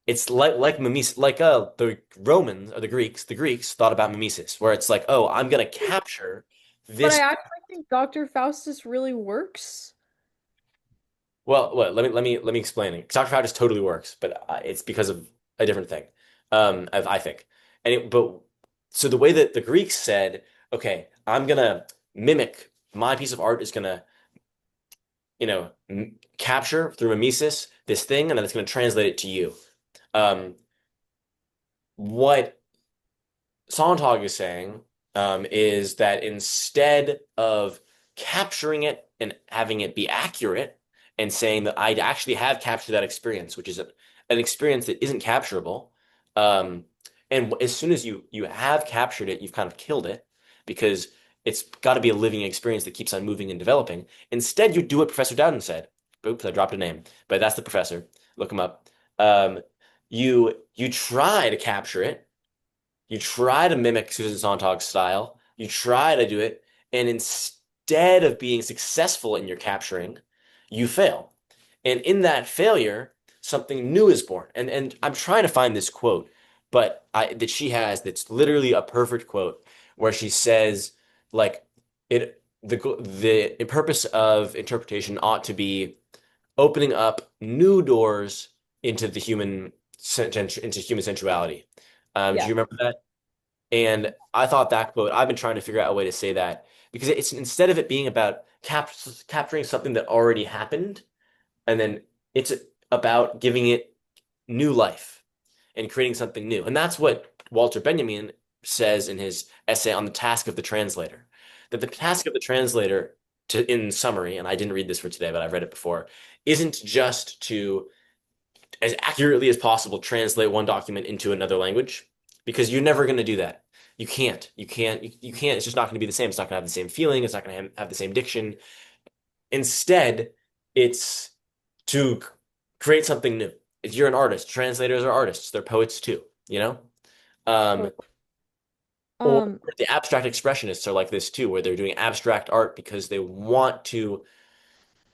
It's like mimesis, like the Romans or the Greeks. The Greeks thought about mimesis, where it's like, oh, I'm gonna capture but I this. actually think Dr. Faustus really works. Well, let me explain it. Dr. Faustus totally works, but it's because of a different thing. I think. But so the way that the Greeks said, okay, I'm gonna mimic my piece of art is gonna, capture through mimesis this thing, and then it's gonna translate it to you. Um, what Sontag is saying is that instead of capturing it and having it be accurate and saying that I actually have captured that experience, which is an experience that isn't capturable, and as soon as you have captured it, you've kind of killed it because it's got to be a living experience that keeps on moving and developing. Instead, you do what Professor Dowden said. Oops, I dropped a name, but that's the professor. Look him up. Um, you try to capture it, you try to mimic Susan Sontag's style. You try to do it, and instead of being successful in your capturing, you fail. And in that failure, something new is born. And I'm trying to find this quote, but that she has that's literally a perfect quote where she says, like, the purpose of interpretation ought to be opening up new doors into into human sensuality. Do Yeah. you remember that? And I thought that quote, I've been trying to figure out a way to say that because it's instead of it being about capturing something that already happened, and then it's about giving it new life and creating something new. And that's what Walter Benjamin says in his essay on the task of the translator, that the task of the translator in summary, and I didn't read this for today, but I've read it before, isn't just to as accurately as possible translate one document into another language because you're never going to do that. You can't. You can't. It's just not going to be the same. It's not going to have the same feeling. It's not going to have the same diction. Instead, it's to create something new. If you're an artist, translators are artists. They're poets too, you know? Um, So, or um, the abstract expressionists are like this too, where they're doing abstract art because they want to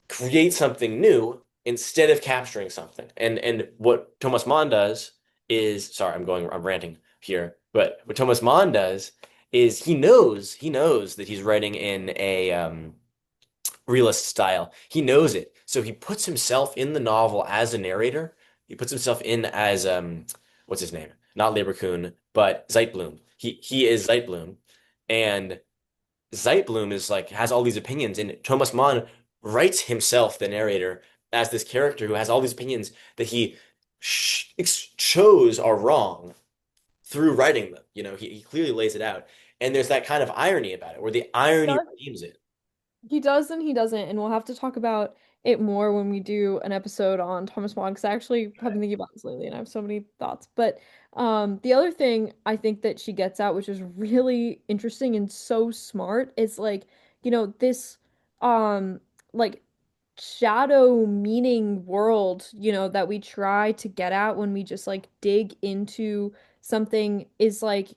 create something new instead of capturing something. And what Thomas Mann does is, sorry, I'm ranting here, but what Thomas Mann does is he knows that he's writing in a realist style. He knows it. So he puts himself in the novel as a narrator. He puts himself in as what's his name? Not Leverkusen, but Zeitblum. He is Zeitblum. And Zeitblum is like has all these opinions, and Thomas Mann writes himself, the narrator, as this character who has all these opinions that he chose are wrong through writing them. He clearly lays it out, and there's that kind of irony about it, where the irony redeems it. he does and he doesn't, and we'll have to talk about it more when we do an episode on Thomas Mann, because I actually have been thinking about this lately and I have so many thoughts. But the other thing I think that she gets at, which is really interesting and so smart, is like, this um like shadow meaning world, that we try to get at when we just like dig into something is like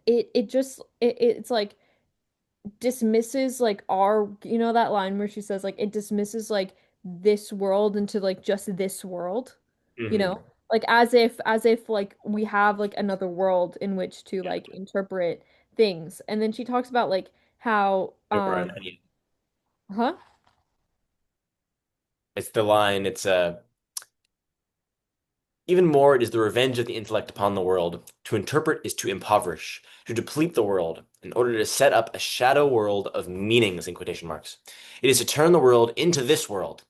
it's like dismisses like our that line where she says like it dismisses like this world into like just this world, you know Hmm. like as if like we have like another world in which to Yeah. like interpret things. And then she talks about like how Or an onion. huh It's the line. It's even more, it is the revenge of the intellect upon the world. To interpret is to impoverish, to deplete the world, in order to set up a shadow world of meanings in quotation marks. It is to turn the world into this world,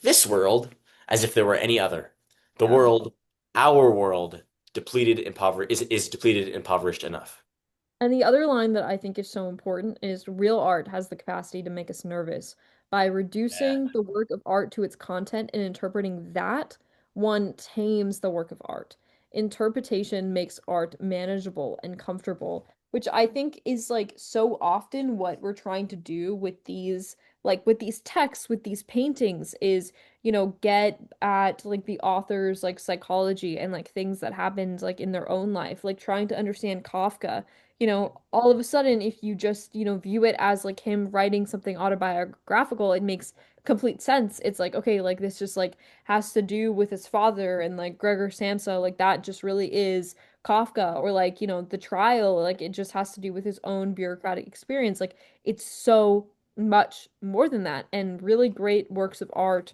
as if there were any other. The yeah. world, our world, depleted, impoverished, is depleted, impoverished enough. And the other line that I think is so important is real art has the capacity to make us nervous. By Yeah. reducing the work of art to its content and interpreting that, one tames the work of art. Interpretation makes art manageable and comfortable, which I think is like so often what we're trying to do with these texts, with these paintings is, get at like the author's like psychology and like things that happened like in their own life, like trying to understand Kafka. All of a sudden, if you just, view it as like him writing something autobiographical, it makes complete sense. It's like, okay, like this just like has to do with his father and like Gregor Samsa, like that just really is Kafka, or like, the trial, like it just has to do with his own bureaucratic experience. Like it's so much more than that. And really great works of art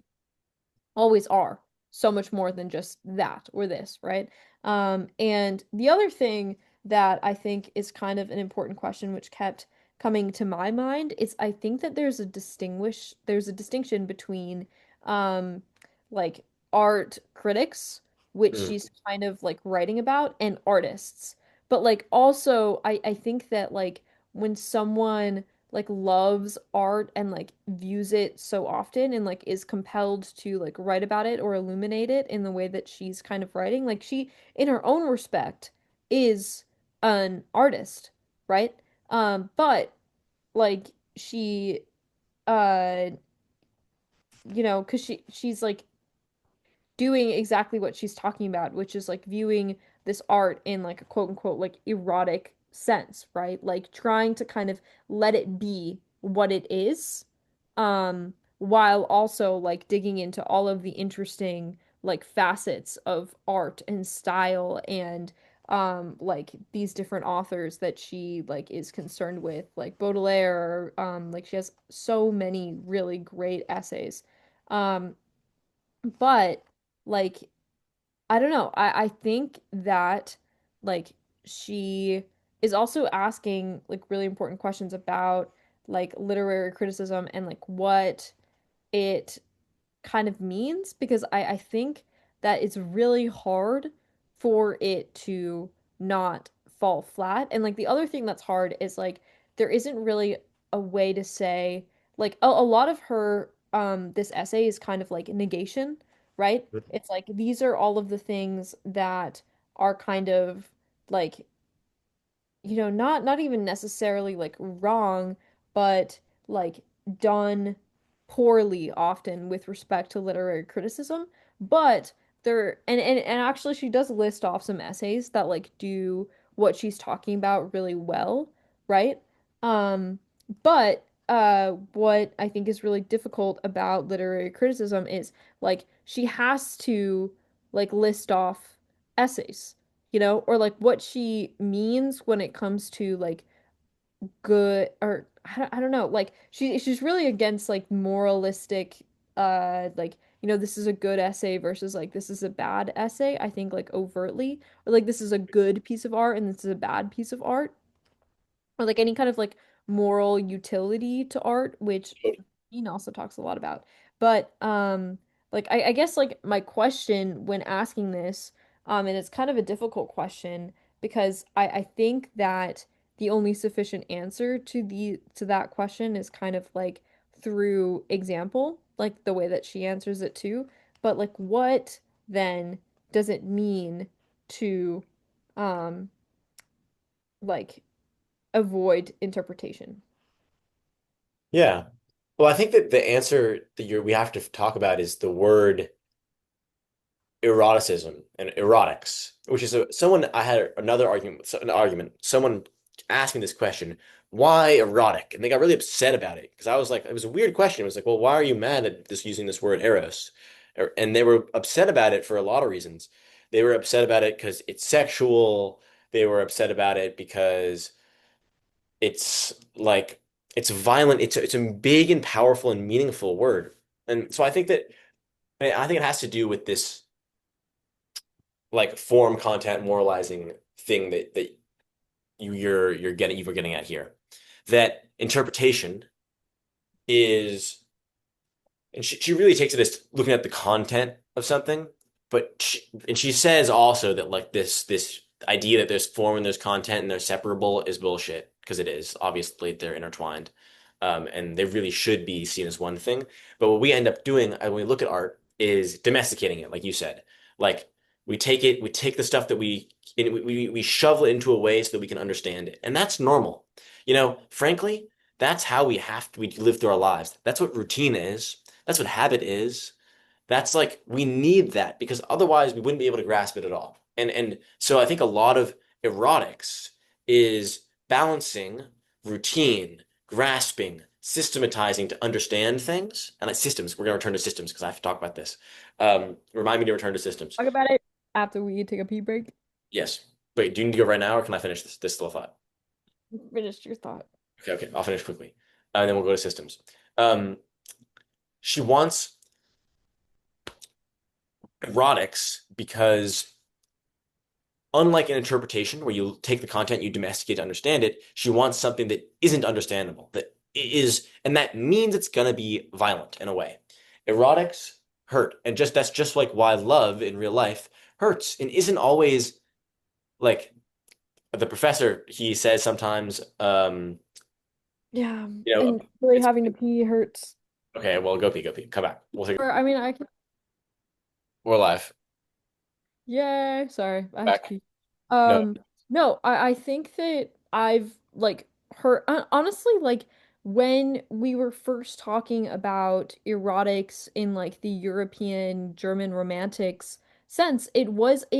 always are so much more than just that or this, right? And the other thing that I think is kind of an important question, which kept coming to my mind, is I think that there's a distinction between um like art critics, which Mm. she's kind of like writing about, and artists. But like also I think that like when someone like loves art and like views it so often and like is compelled to like write about it or illuminate it in the way that she's kind of writing, like she in her own respect is an artist, right? But like she uh 'cause she's like doing exactly what she's talking about, which is like viewing this art in like a quote unquote like erotic sense, right? Like trying to kind of let it be what it is, while also like digging into all of the interesting like facets of art and style and like these different authors that she like is concerned with, like Baudelaire, like she has so many really great essays. Um but like I don't know. I think that like she is also asking like really important questions about like literary criticism and like what it kind of means, because I think that it's really hard for it to not fall flat. And like the other thing that's hard is like there isn't really a way to say like a lot of her this essay is kind of like negation, right? It's like these are all of the things that are kind of like not even necessarily like wrong, but like done poorly often with respect to literary criticism. But there and actually she does list off some essays that like do what she's talking about really well, right? Um, but what I think is really difficult about literary criticism is like she has to like list off essays, or like what she means when it comes to like good or I don't know, like she's really against like moralistic like this is a good essay versus like this is a bad essay, I think like overtly, or like this is a good piece of art and this is a bad piece of art, or like any kind of like moral utility to art, which Dean also talks a lot about. But like I guess like my question when asking this, and it's kind of a difficult question because I think that the only sufficient answer to that question is kind of like through example, like the way that she answers it too. But like what then does it mean to um like avoid interpretation? Yeah. Well, I think that the answer that we have to talk about is the word eroticism and erotics, which is someone I had another argument, an argument. Someone asked me this question, why erotic? And they got really upset about it because I was like, it was a weird question. It was like, well, why are you mad at this using this word eros? And they were upset about it for a lot of reasons. They were upset about it because it's sexual. They were upset about it because it's like it's violent. It's a big and powerful and meaningful word. And so I think it has to do with this like form content moralizing thing that you were getting at here. That interpretation is, and she really takes it as looking at the content of something, but she says also that like this idea that there's form and there's content and they're separable is bullshit because it is. Obviously, they're intertwined. And they really should be seen as one thing. But what we end up doing when we look at art is domesticating it, like you said. Like we take the stuff that we shovel it into a way so that we can understand it, and that's normal. Frankly, that's how we live through our lives. That's what routine is. That's what habit is. That's like we need that because otherwise we wouldn't be able to grasp it at all. And so I think a lot of erotics is balancing routine, grasping, systematizing to understand things. And like systems, we're going to return to systems because I have to talk about this. Remind me to return to systems. Talk about it after we take a pee break. Yes. Wait, do you need to go right now or can I finish this little thought? Finish your thought. Okay, okay, I'll finish quickly. And then we'll go to systems. Um, she wants erotics because unlike an interpretation where you take the content, you domesticate to understand it, she wants something that isn't understandable, that is, and that means it's gonna be violent in a way. Erotics hurt, and that's just like why love in real life hurts and isn't always like the professor. He says sometimes, Yeah, and really it's having to pee hurts. okay. Well, go pee, come back. Or I mean, I can. We're live. Yay! Sorry, I had to Back. pee. No. No, I think that I've like heard honestly like when we were first talking about erotics in like the European German romantics sense, it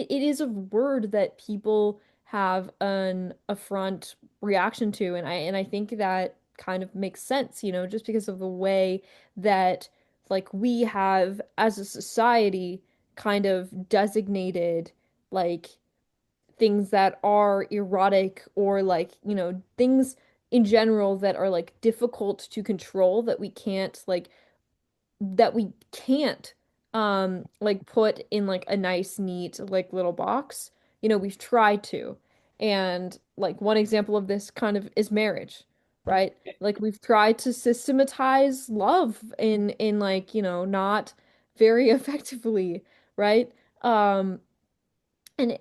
is a word that people have an affront reaction to, and I think that kind of makes sense, just because of the way that like we have as a society kind of designated like things that are erotic or like, things in general that are like difficult to control that we can't like put in like a nice neat like little box. We've tried to. And like one example of this kind of is marriage, right? Like we've tried to systematize love in like, not very effectively, right? Um and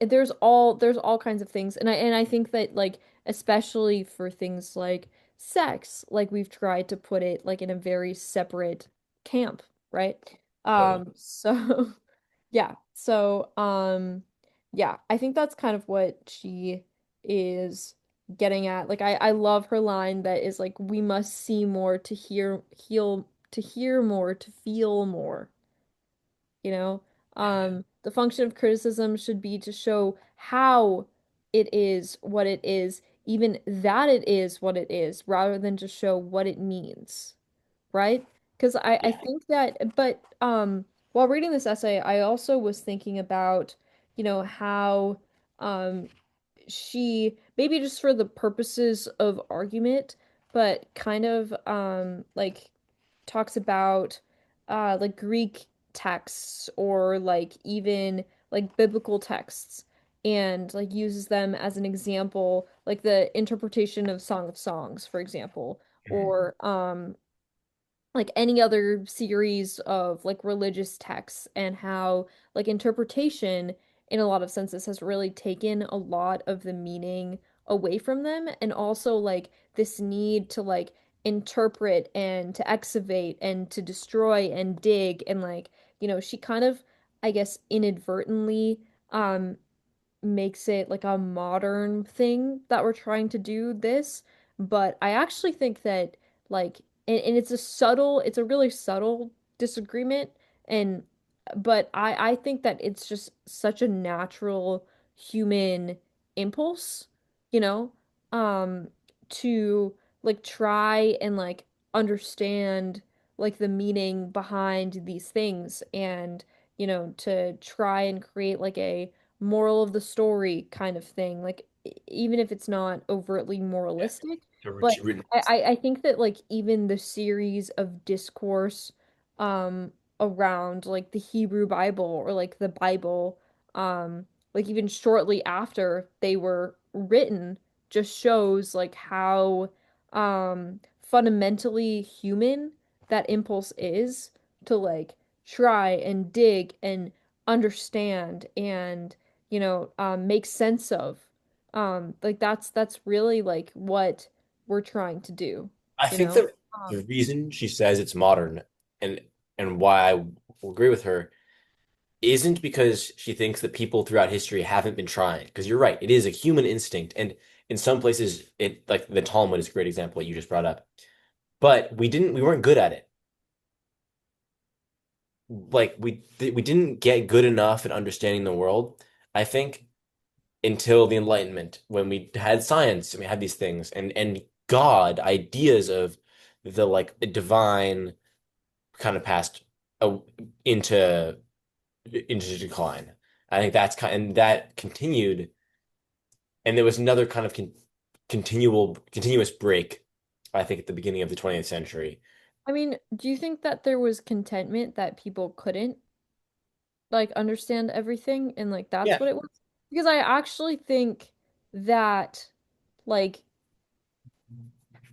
there's all kinds of things, and I think that like especially for things like sex. Like we've tried to put it like in a very separate camp, right? Totally. So yeah. Yeah, I think that's kind of what she is getting at. Like I love her line that is like we must see more to hear more to feel more, you know? The function of criticism should be to show how it is what it is, even that it is what it is, rather than to show what it means, right? Because I Yeah. think that, but while reading this essay, I also was thinking about, how um she maybe just for the purposes of argument, but kind of like talks about like Greek texts or like even like biblical texts and like uses them as an example, like the interpretation of Song of Songs, for example, or like any other series of like religious texts and how like interpretation in a lot of senses has really taken a lot of the meaning away from them and also like this need to like interpret and to excavate and to destroy and dig and like she kind of I guess inadvertently um makes it like a modern thing that we're trying to do this, but I actually think that like and it's a really subtle disagreement and but I think that it's just such a natural human impulse, you know, um to like try and like understand like the meaning behind these things and to try and create like a moral of the story kind of thing. Like even if it's not overtly Yeah. moralistic, So but written. I think that like even the series of discourse um around like the Hebrew Bible or like the Bible like even shortly after they were written just shows like how fundamentally human that impulse is to like try and dig and understand and make sense of. Like that's really like what we're trying to do, I you think know? that the reason she says it's modern and why I will agree with her isn't because she thinks that people throughout history haven't been trying. Because you're right, it is a human instinct, and in some places, it like the Talmud is a great example what you just brought up. But we weren't good at it. Like we didn't get good enough at understanding the world, I think, until the Enlightenment, when we had science and we had these things and God, ideas of the like divine kind of passed uh, into decline. I think that's kind and that continued, and there was another kind of continuous break. I think at the beginning of the 20th century. I mean, do you think that there was contentment that people couldn't like understand everything and like that's Yeah. what it was? Because I actually think that like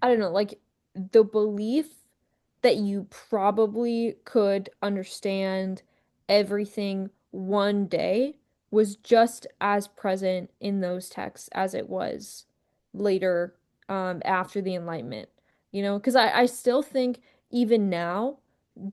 I don't know, like the belief that you probably could understand everything one day was just as present in those texts as it was later after the Enlightenment. Because I still think even now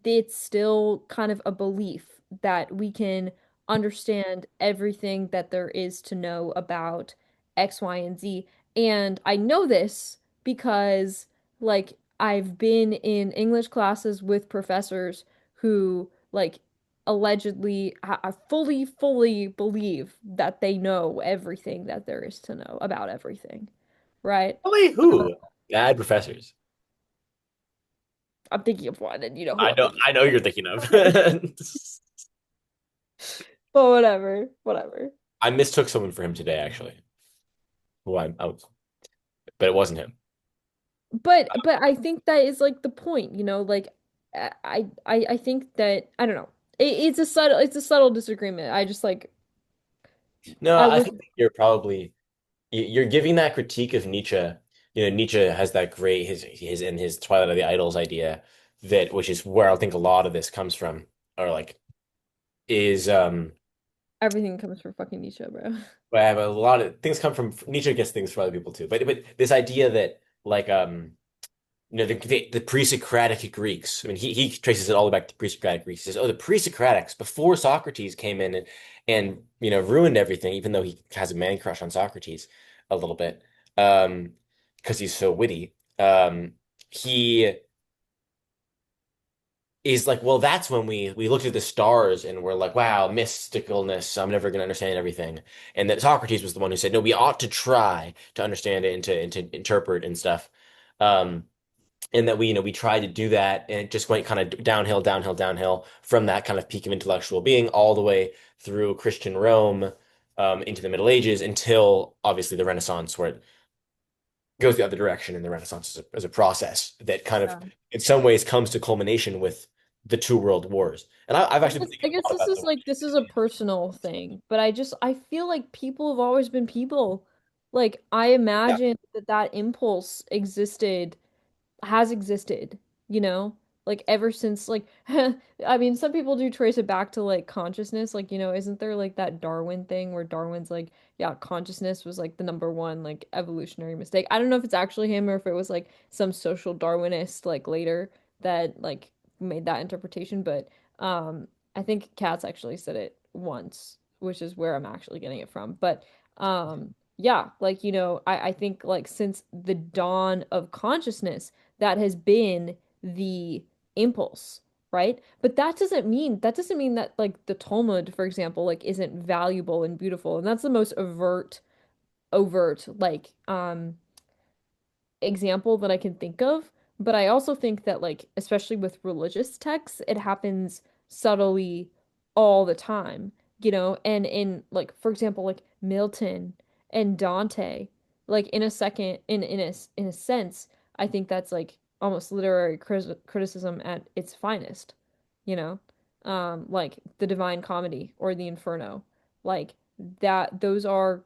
it's still kind of a belief that we can understand everything that there is to know about X, Y, and Z. And I know this because like I've been in English classes with professors who like allegedly I fully believe that they know everything that there is to know about everything, right? Really? Who? Bad professors. I'm thinking of one and you know who I'm thinking I know of. you're thinking of. But whatever, whatever. I mistook someone for him today, actually. Who but it wasn't him. But I think that is like the point, like I think that I don't know. It's a subtle disagreement. I just like No, I I wish think you're probably you're giving that critique of Nietzsche. Nietzsche has that great his in his Twilight of the Idols idea that which is where I think a lot of this comes from, or like is Everything comes from fucking Nietzsche, bro. But I have a lot of things come from Nietzsche gets things from other people too. But this idea that like the pre-Socratic Greeks. I mean, he traces it all the way back to pre-Socratic Greeks. He says, "Oh, the pre-Socratics before Socrates came in and ruined everything." Even though he has a man crush on Socrates a little bit, um, because he's so witty. He is like, well, that's when we looked at the stars and we're like, wow, mysticalness. I'm never going to understand everything. And that Socrates was the one who said, no, we ought to try to understand it and to interpret and stuff. Um, and that we tried to do that and it just went kind of downhill, downhill, downhill from that kind of peak of intellectual being all the way through Christian Rome, into the Middle Ages until obviously the Renaissance, where it goes the other direction. And the Renaissance is a process that kind of, Yeah. in some ways, comes to culmination with the two world wars. And I've actually been I thinking guess a lot this about is like this is a personal thing, but I feel like people have always been people. Like I yeah. imagine that that impulse existed has existed, you know? Like ever since like I mean some people do trace it back to like consciousness, like isn't there like that Darwin thing where Darwin's like, yeah, consciousness was like the number one like evolutionary mistake. I don't know if it's actually him or if it was like some social Darwinist like later that like made that interpretation, but I think Katz actually said it once, which is where I'm actually getting it from. But yeah, like I think like since the dawn of consciousness that has been the impulse, right? But that doesn't mean that like the Talmud, for example, like isn't valuable and beautiful. And that's the most overt like example that I can think of. But I also think that, like, especially with religious texts, it happens subtly all the time, and in, like, for example, like Milton and Dante, like, in a sense, I think that's like almost literary criticism at its finest, you know? Like the Divine Comedy or the Inferno. Like, those are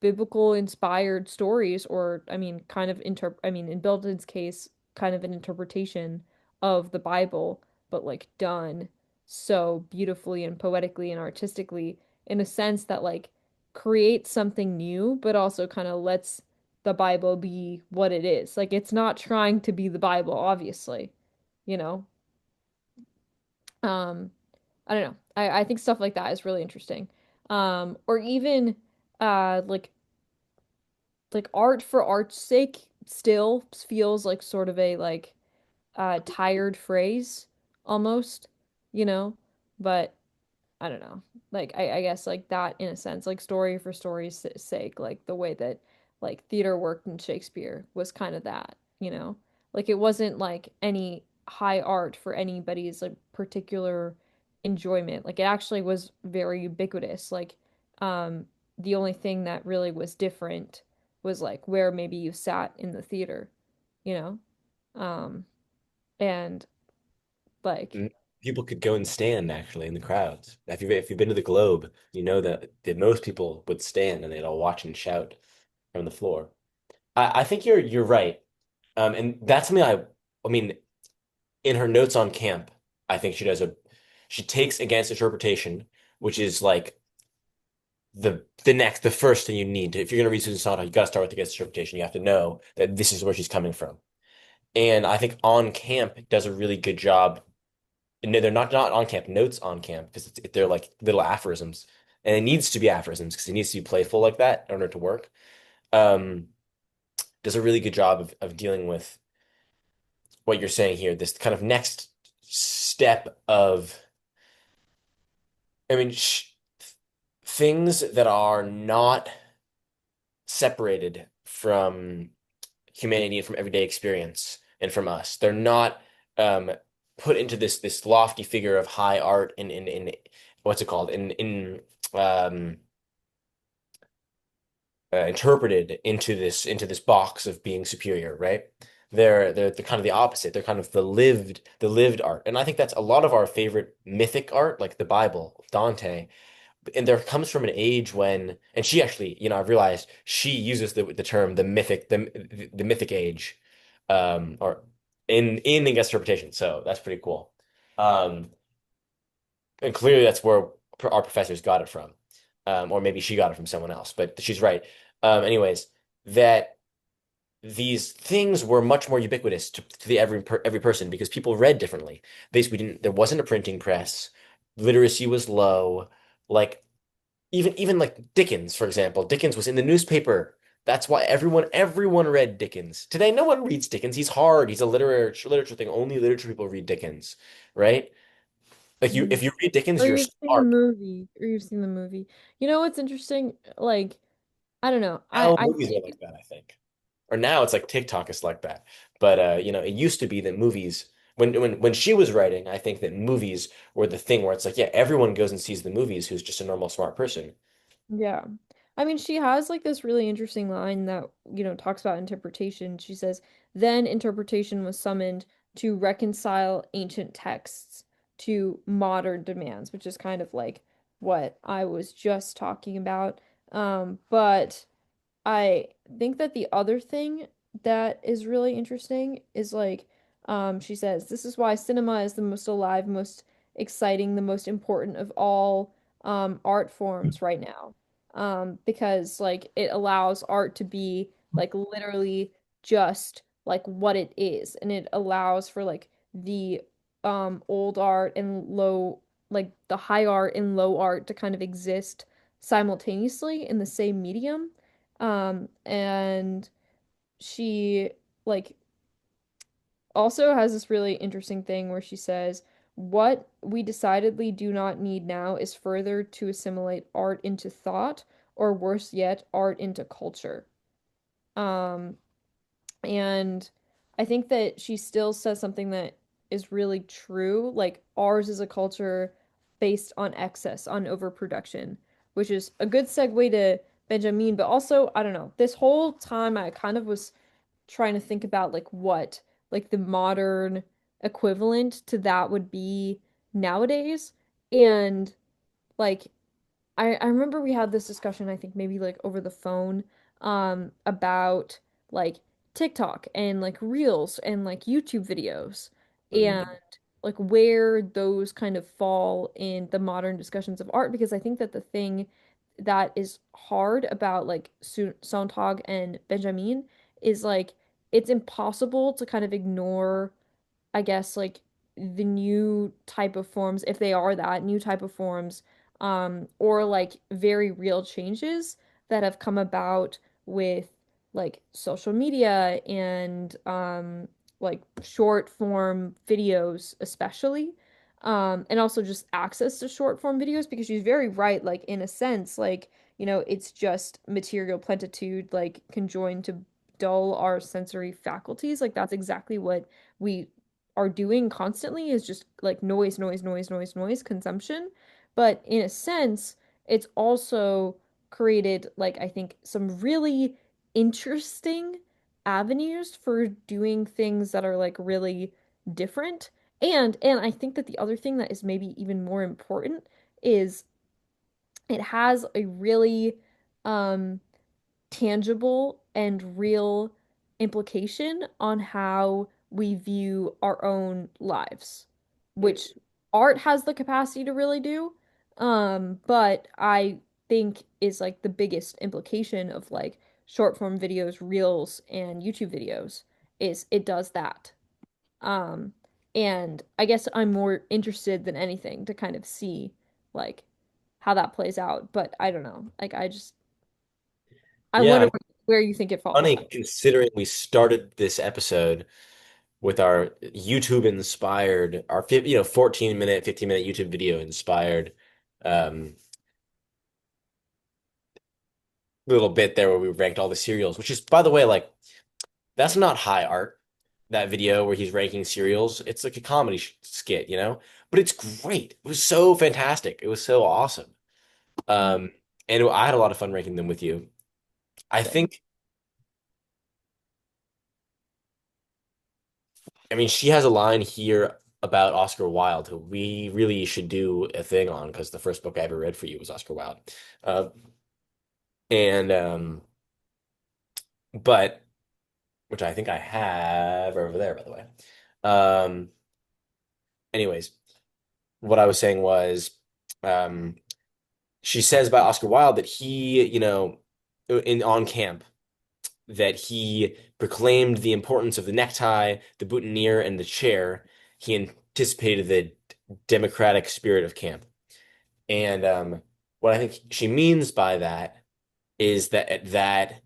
biblical inspired stories, or I mean kind of I mean in Belton's case kind of an interpretation of the Bible, but like done so beautifully and poetically and artistically, in a sense that like creates something new but also kind of lets the Bible be what it is. Like it's not trying to be the Bible, obviously, you know. um I don't know. I think stuff like that is really interesting. Or even like art for art's sake still feels like sort of a like tired phrase almost, you know? But I don't know. Like I guess like that in a sense, like story for story's sake, like the way that like theater worked in Shakespeare was kind of that, you know? Like it wasn't like any high art for anybody's like particular enjoyment. Like it actually was very ubiquitous. Like um the only thing that really was different was like where maybe you sat in the theater, you know? Um and like And people could go and stand actually in the crowds. If you've been to the Globe, you know that most people would stand and they'd all watch and shout from the floor. I think you're right. And that's something I mean, in her notes on camp, I think she takes against interpretation, which is like the first thing you need to, if you're gonna read Susan Sontag, you gotta start with against interpretation. You have to know that this is where she's coming from. And I think on camp does a really good job. No, they're not on camp, notes on camp, because they're like little aphorisms. And it needs to be aphorisms because it needs to be playful like that in order to work. Um, does a really good job of dealing with what you're saying here, this kind of next step of, I mean, things that are not separated from humanity and from everyday experience and from us. They're not um, put into this lofty figure of high art in what's it called um, interpreted into this box of being superior, right? They're kind of the opposite. They're kind of the lived art. And I think that's a lot of our favorite mythic art, like the Bible, Dante. And there comes from an age when, and she actually, I've realized she uses the term the mythic age, or in the guest interpretation. So that's pretty cool. Um, and clearly that's where our professors got it from, or maybe she got it from someone else. But she's right. Anyways, that these things were much more ubiquitous to the every person because people read differently. We didn't there wasn't a printing press, literacy was low. Like even like Dickens, for example, Dickens was in the newspaper. That's why everyone read Dickens. Today, no one reads Dickens. He's hard. He's a literature thing. Only literature people read Dickens, right? Like Mhm. if you read Dickens, Or you're you've seen the smart. movie. Or you've seen the movie. You know what's interesting? Like, I don't know. Now I movies are like that, I think. Or now it's like TikTok is like that. But it used to be that movies when she was writing, I think that movies were the thing where it's like, yeah, everyone goes and sees the movies who's just a normal smart person. Yeah. I mean, she has like this really interesting line that, talks about interpretation. She says, then interpretation was summoned to reconcile ancient texts to modern demands, which is kind of like what I was just talking about. But I think that the other thing that is really interesting is like, she says, this is why cinema is the most alive, most exciting, the most important of all art forms right now. Because like it allows art to be like literally just like what it is, and it allows for like the old art and low, like the high art and low art to kind of exist simultaneously in the same medium. And she like also has this really interesting thing where she says, what we decidedly do not need now is further to assimilate art into thought, or worse yet, art into culture. Um, and I think that she still says something that is really true. Like, ours is a culture based on excess, on overproduction, which is a good segue to Benjamin. But also, I don't know, this whole time I kind of was trying to think about like what like the modern equivalent to that would be nowadays. And like I remember we had this discussion, I think maybe like over the phone, about like TikTok and like Reels and like YouTube videos and Mhm. like where those kind of fall in the modern discussions of art, because I think that the thing that is hard about like Sontag and Benjamin is like it's impossible to kind of ignore, I guess, like the new type of forms, if they are that new type of forms, or like very real changes that have come about with like social media and like short form videos, especially. And also just access to short form videos, because she's very right, like in a sense, like, it's just material plentitude, like conjoined to dull our sensory faculties. Like that's exactly what we are doing constantly, is just like noise, noise, noise, noise, noise consumption. But in a sense, it's also created, like, I think some really interesting avenues for doing things that are like really different. And I think that the other thing that is maybe even more important is it has a really um tangible and real implication on how we view our own lives, which art has the capacity to really do. But I think is like the biggest implication of like short form videos, reels, and YouTube videos is it does that. Um, and I guess I'm more interested than anything to kind of see like how that plays out. But I don't know. Like I Yeah, wonder I'm where you think it falls. funny considering we started this episode with our YouTube inspired, our 14-minute, 15-minute YouTube video inspired um, little bit there where we ranked all the cereals, which is, by the way, like that's not high art. That video where he's ranking cereals, it's like a comedy skit, but it's great. It was so fantastic. It was so awesome. Mm, Um, and I had a lot of fun ranking them with you. I same. think, I mean, she has a line here about Oscar Wilde, who we really should do a thing on because the first book I ever read for you was Oscar Wilde. Uh, and but which I think I have over there, by the way. Um, anyways, what I was saying was, she says about Oscar Wilde that he, in on camp, that he proclaimed the importance of the necktie, the boutonniere, and the chair. He anticipated the democratic spirit of camp. And what I think she means by that is that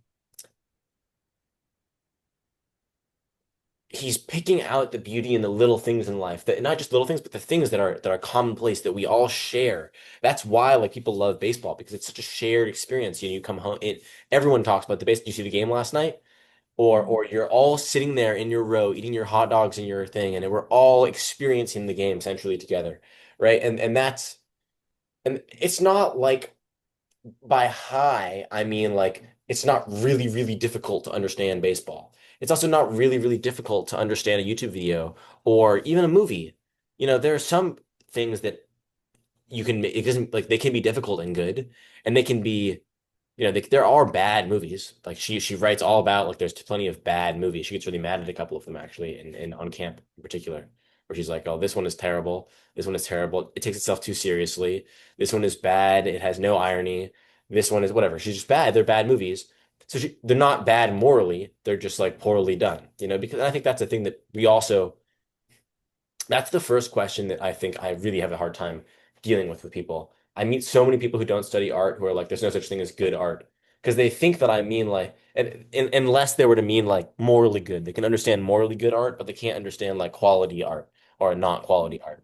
he's picking out the beauty in the little things in life, that not just little things, but the things that are commonplace that we all share. That's why like people love baseball because it's such a shared experience. You come home, everyone talks about the base. Did you see the game last night? Or you're all sitting there in your row eating your hot dogs and your thing, and we're all experiencing the game essentially together, right? And it's not like by high, I mean like it's not really, really difficult to understand baseball. It's also not really, really difficult to understand a YouTube video or even a movie. There are some things that it doesn't like they can be difficult and good, and they can be there are bad movies. Like she writes all about like there's plenty of bad movies. She gets really mad at a couple of them actually, and on camp in particular, where she's like, "Oh, this one is terrible. This one is terrible. It takes itself too seriously. This one is bad. It has no irony. This one is whatever. She's just bad. They're bad movies. So they're not bad morally. They're just like poorly done. Because I think that's a thing that we also that's the first question that I think I really have a hard time dealing with people. I meet so many people who don't study art who are like, there's no such thing as good art. Because they think that I mean like, unless they were to mean like morally good, they can understand morally good art, but they can't understand like quality art or not quality art.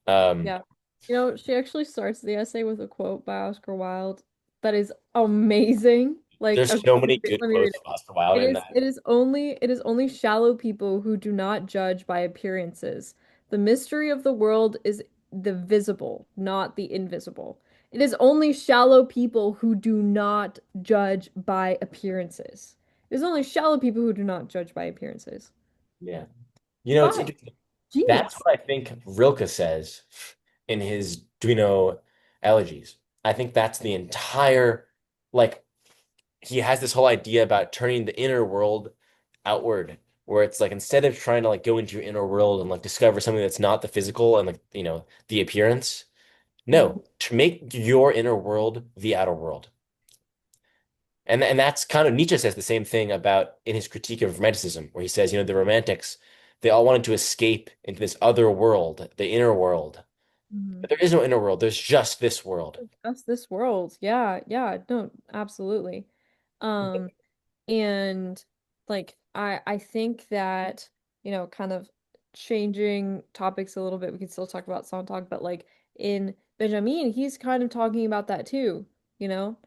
Um, Yeah. She actually starts the essay with a quote by Oscar Wilde that is amazing. Like, there's okay, so many good let me read quotes it. from Oscar Wilde It in is that. it is only shallow people who do not judge by appearances. The mystery of the world is the visible, not the invisible. It is only shallow people who do not judge by appearances. It is only shallow people who do not judge by appearances. Yeah. It's Goodbye. interesting. That's Genius. what I think Rilke says in his Duino elegies. I think that's the entire like he has this whole idea about turning the inner world outward, where it's like instead of trying to like go into your inner world and like discover something that's not the physical and like, the appearance, Mhm. no, to make your inner world the outer world. And that's kind of Nietzsche says the same thing about in his critique of romanticism, where he says, the romantics, they all wanted to escape into this other world, the inner world. Mhm. But there is no inner world. There's just this world. That's this world. Yeah, yeah, no, absolutely. Um, and like I think that, kind of changing topics a little bit, we can still talk about Sontag, but like in Benjamin, he's kind of talking about that too, you know?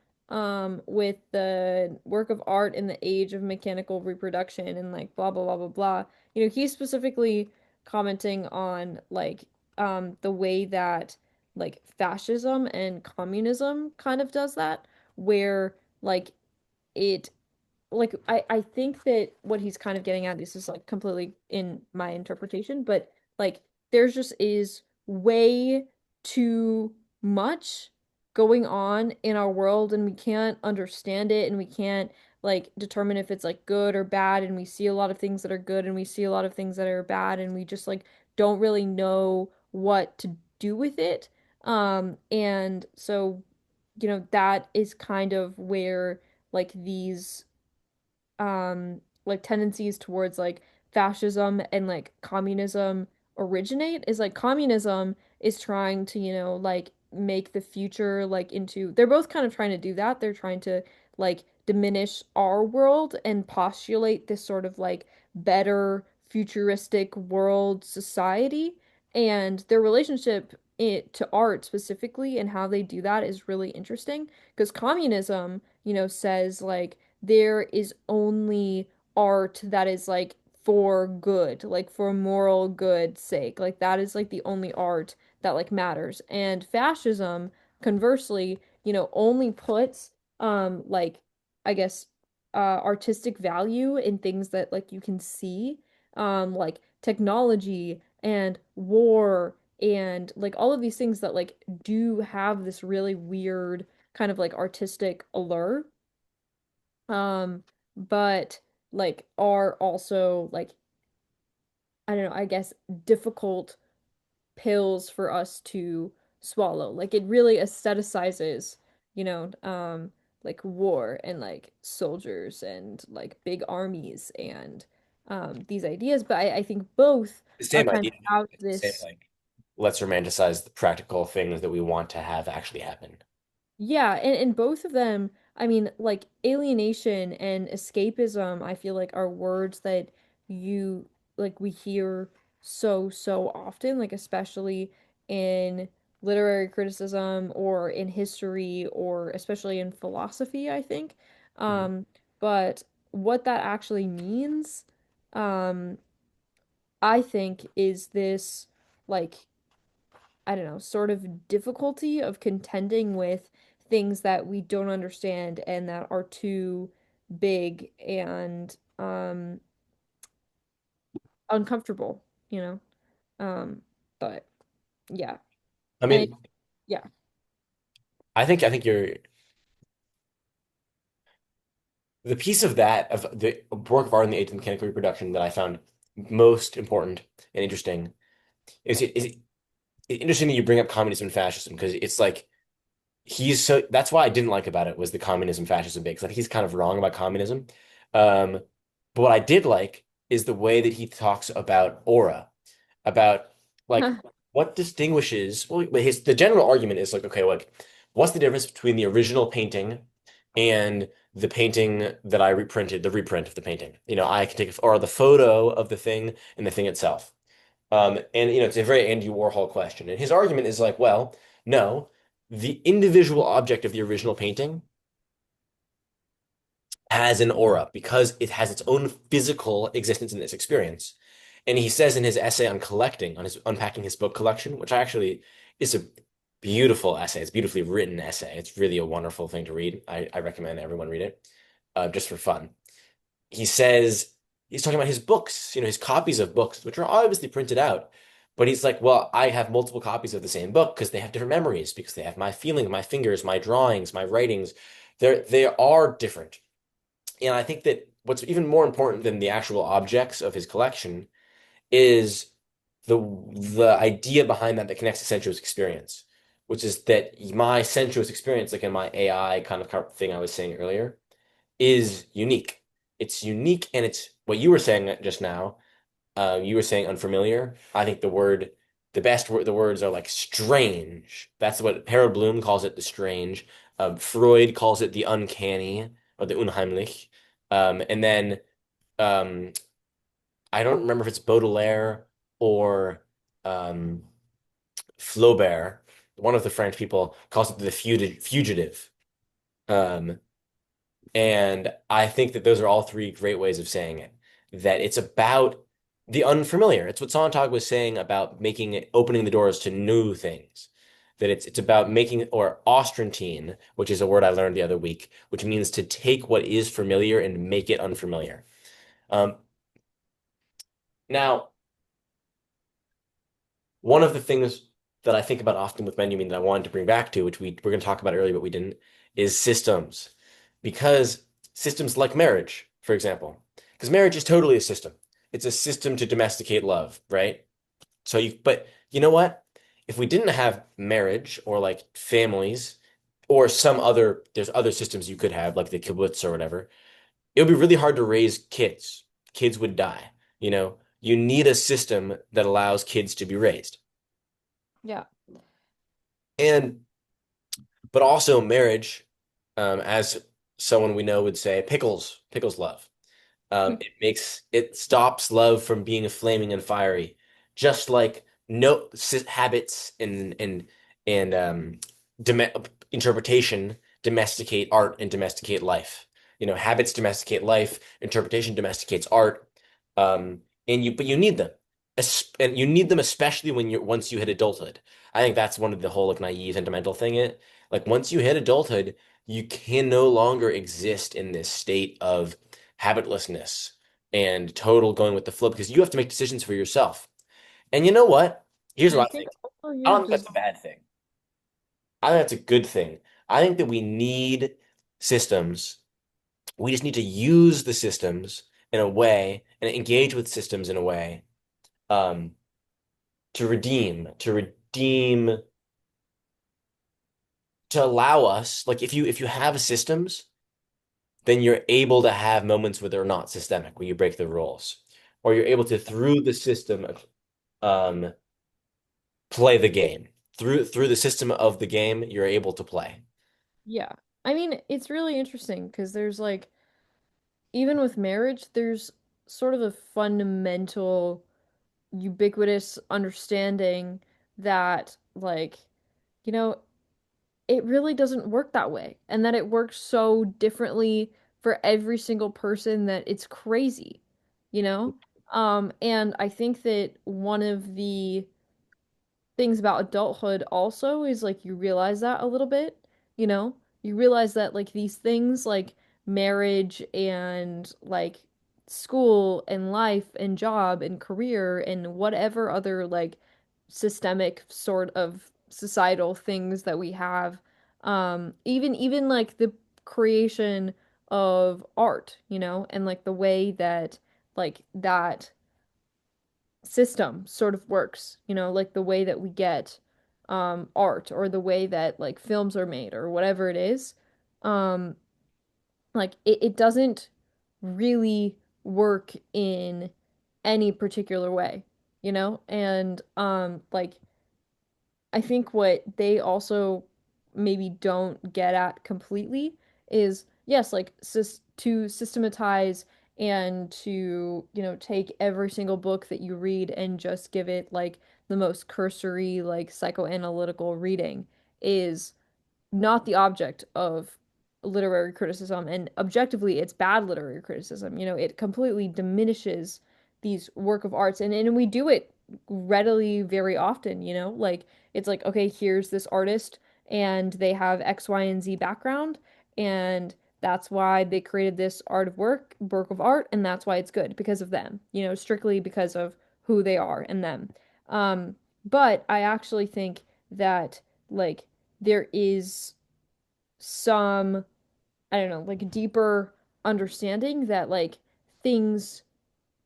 With the work of art in the age of mechanical reproduction and like blah blah blah blah blah. He's specifically commenting on like the way that like fascism and communism kind of does that, where like it I think that what he's kind of getting at, this is like completely in my interpretation, but like there's just is way too much going on in our world and we can't understand it and we can't like determine if it's like good or bad, and we see a lot of things that are good and we see a lot of things that are bad, and we just like don't really know what to do with it. And so that is kind of where like these like tendencies towards like fascism and like communism originate, is like communism is trying to, like make the future like into, they're both kind of trying to do that. They're trying to like diminish our world and postulate this sort of like better futuristic world society, and their relationship to art specifically and how they do that is really interesting because communism, says like there is only art that is like for good, like for moral good sake. Like that is like the only art that like matters. And fascism, conversely, only puts like I guess artistic value in things that like you can see, like technology and war and like all of these things that like do have this really weird kind of like artistic allure, um, but like are also like I don't know, I guess difficult pills for us to swallow. Like it really aestheticizes like war and like soldiers and like big armies and these ideas. But I think both The are same kind idea. of out It's the same this. like let's romanticize the practical things that we want to have actually happen. Yeah, and both of them, I mean, like alienation and escapism, I feel like are words that you like we hear so often, like especially in literary criticism or in history or especially in philosophy, I think. Mhm. Um, but what that actually means, um, I think is this like I don't know, sort of difficulty of contending with things that we don't understand and that are too big and uncomfortable, you know? Um, but yeah. I And mean, yeah. I think you're the piece of that of the work of art in the age of mechanical reproduction that I found most important and interesting is interesting that you bring up communism and fascism because it's like he's so that's why I didn't like about it was the communism fascism bit because I think he's kind of wrong about communism. Um, but what I did like is the way that he talks about aura, about like what distinguishes. Well, his the general argument is like, okay, look, what's the difference between the original painting and the painting that I reprinted, the reprint of the painting? I can take or the photo of the thing and the thing itself. And it's a very Andy Warhol question. And his argument is like, well, no, the individual object of the original painting has an aura because it has its own physical existence in this experience. And he says in his essay on collecting, on his unpacking his book collection, which I actually is a beautiful essay. It's a beautifully written essay. It's really a wonderful thing to read. I recommend everyone read it, just for fun. He says he's talking about his books, his copies of books, which are obviously printed out. But he's like, well, I have multiple copies of the same book because they have different memories, because they have my feeling, my fingers, my drawings, my writings. They are different. And I think that what's even more important than the actual objects of his collection is the idea behind that connects to sensuous experience, which is that my sensuous experience, like in my AI kind of thing I was saying earlier, is unique. It's unique, and it's what you were saying just now. You were saying unfamiliar. I think the best word, the words are like strange. That's what Harold Bloom calls it, the strange. Freud calls it the uncanny or the unheimlich. And then um, I don't remember if it's Baudelaire or um, Flaubert. One of the French people calls it the fugitive. Um, And I think that those are all three great ways of saying it. That it's about the unfamiliar. It's what Sontag was saying about opening the doors to new things. That it's about making, or ostrentine, which is a word I learned the other week, which means to take what is familiar and make it unfamiliar. Um, Now, one of the things that I think about often with Benjamin that I wanted to bring back to, which we were going to talk about earlier, but we didn't, is systems. Because systems like marriage, for example, because marriage is totally a system. It's a system to domesticate love, right? But you know what? If we didn't have marriage or like families or there's other systems you could have, like the kibbutz or whatever, it would be really hard to raise kids. Kids would die. You need a system that allows kids to be raised. Yeah. And but also marriage, as someone we know would say, pickles love. It stops love from being flaming and fiery, just like no habits and dom interpretation domesticate art and domesticate life. Habits domesticate life, interpretation domesticates art, but you need them, and you need them especially once you hit adulthood. I think that's one of the whole like naive sentimental thing. Like once you hit adulthood, you can no longer exist in this state of habitlessness and total going with the flow because you have to make decisions for yourself. And you know what? Here's And I what I think think. also I you're don't think just that's a bad thing. I think that's a good thing. I think that we need systems. We just need to use the systems in a way and engage with systems in a way um, to redeem to allow us, like if you have systems, then you're able to have moments where they're not systemic, where you break the rules, or you're able to through the system um play the game. Through the system of the game, you're able to play. Yeah. I mean, it's really interesting because there's like, even with marriage, there's sort of a fundamental, ubiquitous understanding that, like, you know, it really doesn't work that way, and that it works so differently for every single person that it's crazy, you know? And I think that one of the things about adulthood also is like you realize that a little bit, you know? You realize that like these things like marriage and like school and life and job and career and whatever other like systemic sort of societal things that we have, even like the creation of art, you know, and like the way that like that system sort of works, you know, like the way that we get art or the way that like films are made or whatever it is. Um, like it doesn't really work in any particular way, you know? And like I think what they also maybe don't get at completely is yes, like to systematize and to, you know, take every single book that you read and just give it like the most cursory, like psychoanalytical reading is not the object of literary criticism. And objectively, it's bad literary criticism. You know, it completely diminishes these work of arts. And we do it readily very often, you know? Like, it's like, okay, here's this artist, and they have X, Y, and Z background, and that's why they created this work of art, and that's why it's good because of them, you know, strictly because of who they are and them. But I actually think that, like, there is some, I don't know, like deeper understanding that like things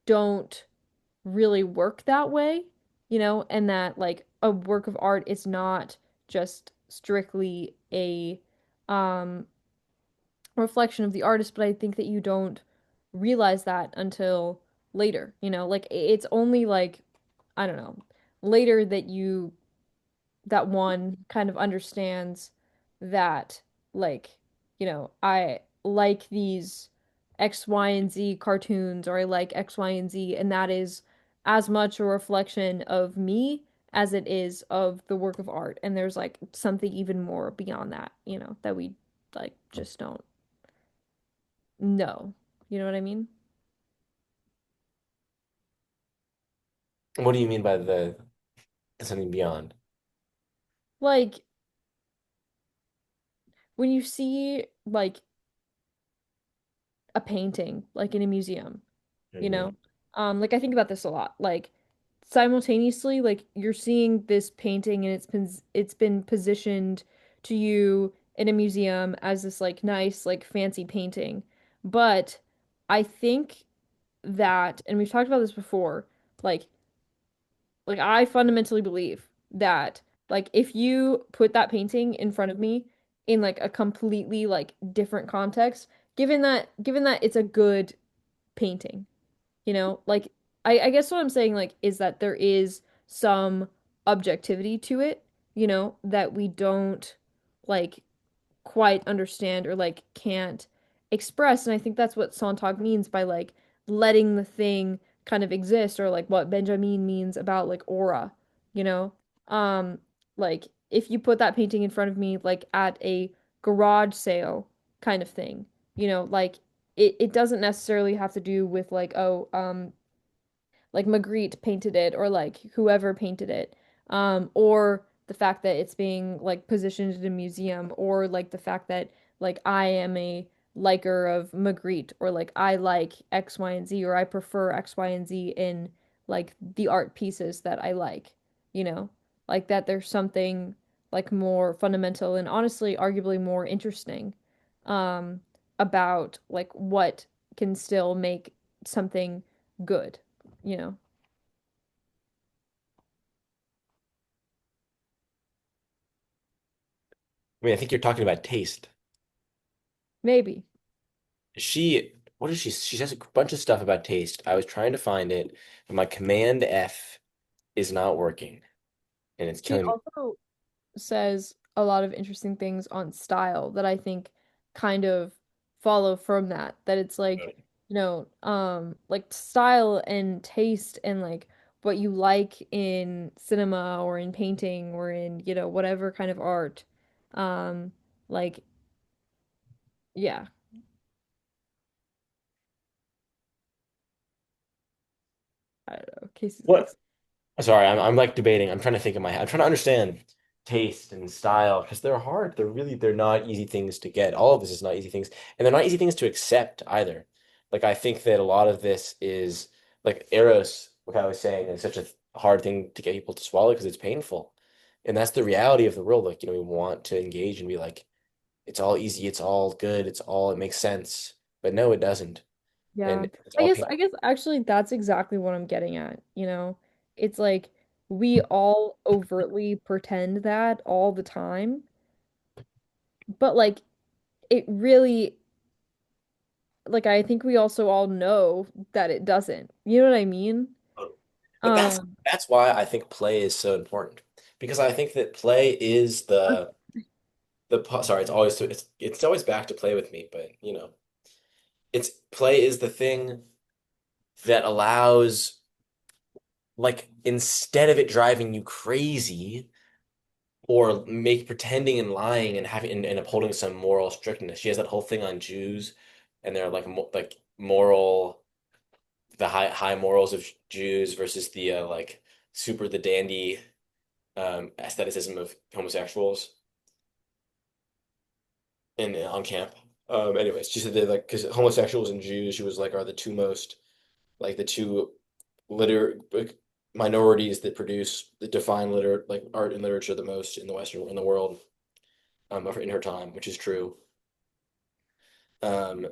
don't really work that way, you know, and that like a work of art is not just strictly a um reflection of the artist, but I think that you don't realize that until later, you know, like it's only like, I don't know, later that one kind of understands that, like, you know, I like these X, Y, and Z cartoons, or I like X, Y, and Z, and that is as much a reflection of me as it is of the work of art. And there's like something even more beyond that, you know, that we like just don't know. You know what I mean? What do you mean by the something beyond? Like when you see like a painting, like in a museum, you Mhm. know? Like I think about this a lot. Like simultaneously, like you're seeing this painting and it's been positioned to you in a museum as this like nice, like fancy painting. But I think that, and we've talked about this before, like I fundamentally believe that like if you put that painting in front of me in like a completely like different context, given that it's a good painting, you know, like I guess what I'm saying like is that there is some objectivity to it, you know, that we don't like quite understand or like can't express. And I think that's what Sontag means by like letting the thing kind of exist, or like what Benjamin means about like aura, you know? Um, like if you put that painting in front of me like at a garage sale kind of thing, you know, like it doesn't necessarily have to do with like, oh, like Magritte painted it or like whoever painted it, or the fact that it's being like positioned in a museum, or like the fact that like I am a liker of Magritte, or like I like X, Y, and Z, or I prefer X, Y, and Z in like the art pieces that I like, you know, like that there's something like more fundamental and honestly arguably more interesting um about like what can still make something good, you know? I mean, I think you're talking about taste. Maybe. What is she? She says a bunch of stuff about taste. I was trying to find it, but my Command F is not working, and it's She killing me. also says a lot of interesting things on style that I think kind of follow from that. That it's like, like style and taste and like what you like in cinema or in painting or in, whatever kind of art. Um, like, yeah, I don't know. Casey's like, What? Sorry, I'm like debating. I'm trying to think in my head. I'm trying to understand taste and style because they're hard. They're not easy things to get. All of this is not easy things, and they're not easy things to accept either. Like I think that a lot of this is like Eros, like I was saying, is such a hard thing to get people to swallow because it's painful. And that's the reality of the world. Like, we want to engage and be like, it's all easy, it's all good, it makes sense. But no, it doesn't. yeah. And it's I all guess pain. I guess actually that's exactly what I'm getting at. It's like we all overtly pretend that all the time, but like it really like I think we also all know that it doesn't. You know what I mean? But that's Um that's why I think play is so important. Because I think that play is sorry, it's always back to play with me, but it's play is the thing that allows, like, instead of it driving you crazy or make pretending and lying and having and upholding some moral strictness. She has that whole thing on Jews and they're like moral, the high morals of Jews versus the dandy aestheticism of homosexuals in on camp. Anyways, she said that, like, because homosexuals and Jews, she was like, are the two most, like, the two like, minorities that define like art and literature the most in the world, in her time, which is true. Um,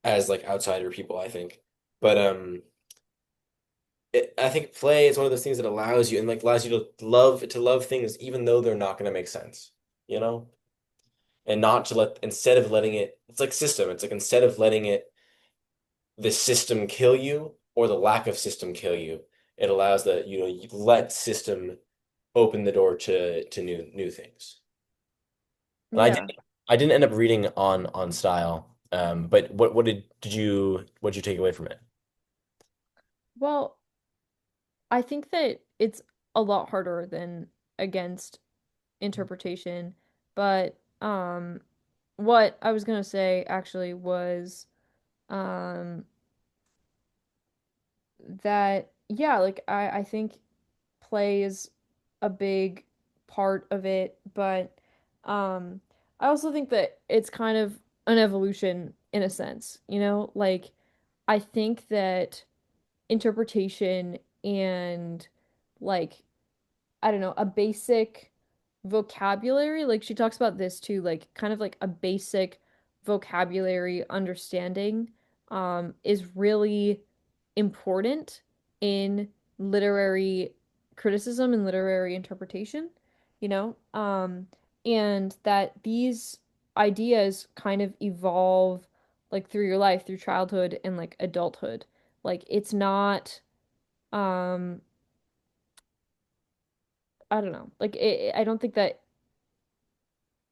as like outsider people, I think. But I think play is one of those things that allows you and like allows you to love things even though they're not going to make sense, you know? And not to let instead of letting it's like system. It's like instead of letting the system kill you or the lack of system kill you, it allows that you let system open the door to new things. And yeah. I didn't end up reading on style. But what did you take away from it? Well, I think that it's a lot harder than against interpretation, but what I was gonna say actually was um that yeah, like I think play is a big part of it, but um I also think that it's kind of an evolution in a sense. Like I think that interpretation and like I don't know, a basic vocabulary. Like she talks about this too, like kind of like a basic vocabulary understanding is really important in literary criticism and literary interpretation. And that these ideas kind of evolve like through your life, through childhood and like adulthood. Like it's not um I don't know. Like I don't think that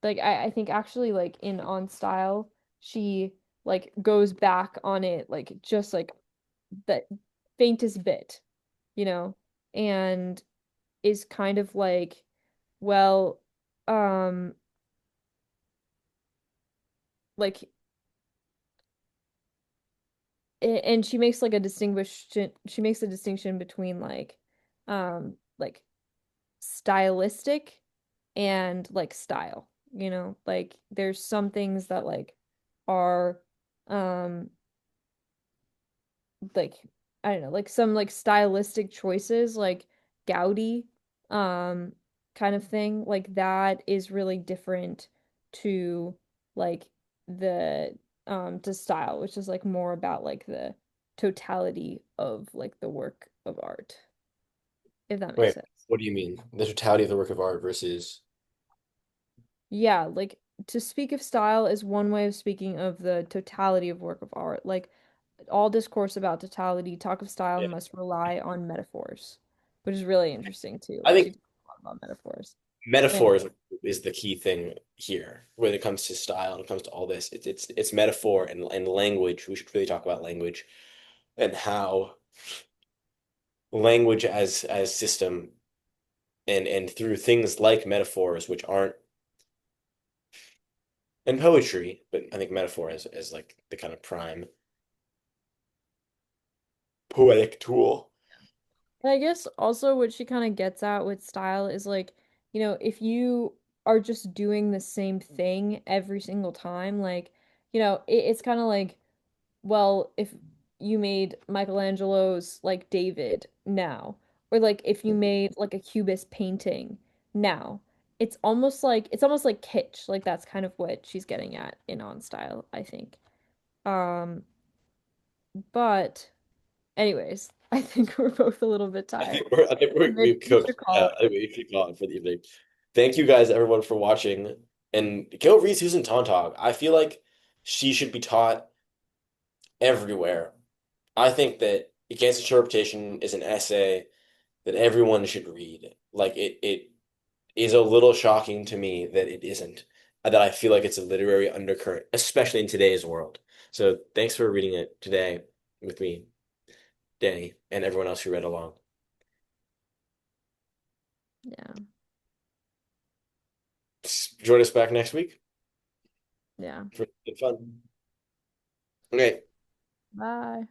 like I think actually like in On Style, she like goes back on it like just like the faintest bit, you know, and is kind of like, well, um, like and she makes like a distinguish she makes a distinction between like stylistic and like style. Like there's some things that like are um like I don't know, like some like stylistic choices like Gaudi um kind of thing. Like that is really different to like the to style, which is like more about like the totality of like the work of art, if that makes Wait, sense. what do you mean? The totality of the work of art versus. Yeah, like to speak of style is one way of speaking of the totality of work of art. Like all discourse about totality, talk of style Yeah. must rely on metaphors, which is really interesting too. I Like she think talks a lot about metaphors. Anyway, metaphors is the key thing here when it comes to style, when it comes to all this. It's metaphor and language. We should really talk about language and how language as system and through things like metaphors, which aren't in poetry, but I think metaphor as like the kind of prime poetic tool. and I guess also what she kind of gets at with style is like, if you are just doing the same thing every single time, like, it's kind of like, well, if you made Michelangelo's like David now, or like if you made like a Cubist painting now, it's almost like kitsch. Like that's kind of what she's getting at in On Style, I think. Um, but anyways, I think we're both a little bit tired. I think Maybe we've we cooked. should call I think we should call it for the evening. Thank you guys, everyone, for watching. And go read Susan Sontag. I feel like she should be taught everywhere. I think that Against Interpretation is an essay that everyone should read. Like it is a little shocking to me that it isn't. That I feel like it's a literary undercurrent, especially in today's world. So thanks for reading it today with me, Danny, and everyone else who read along. it. Yeah. Join us back next week Yeah. for fun. Okay. Bye.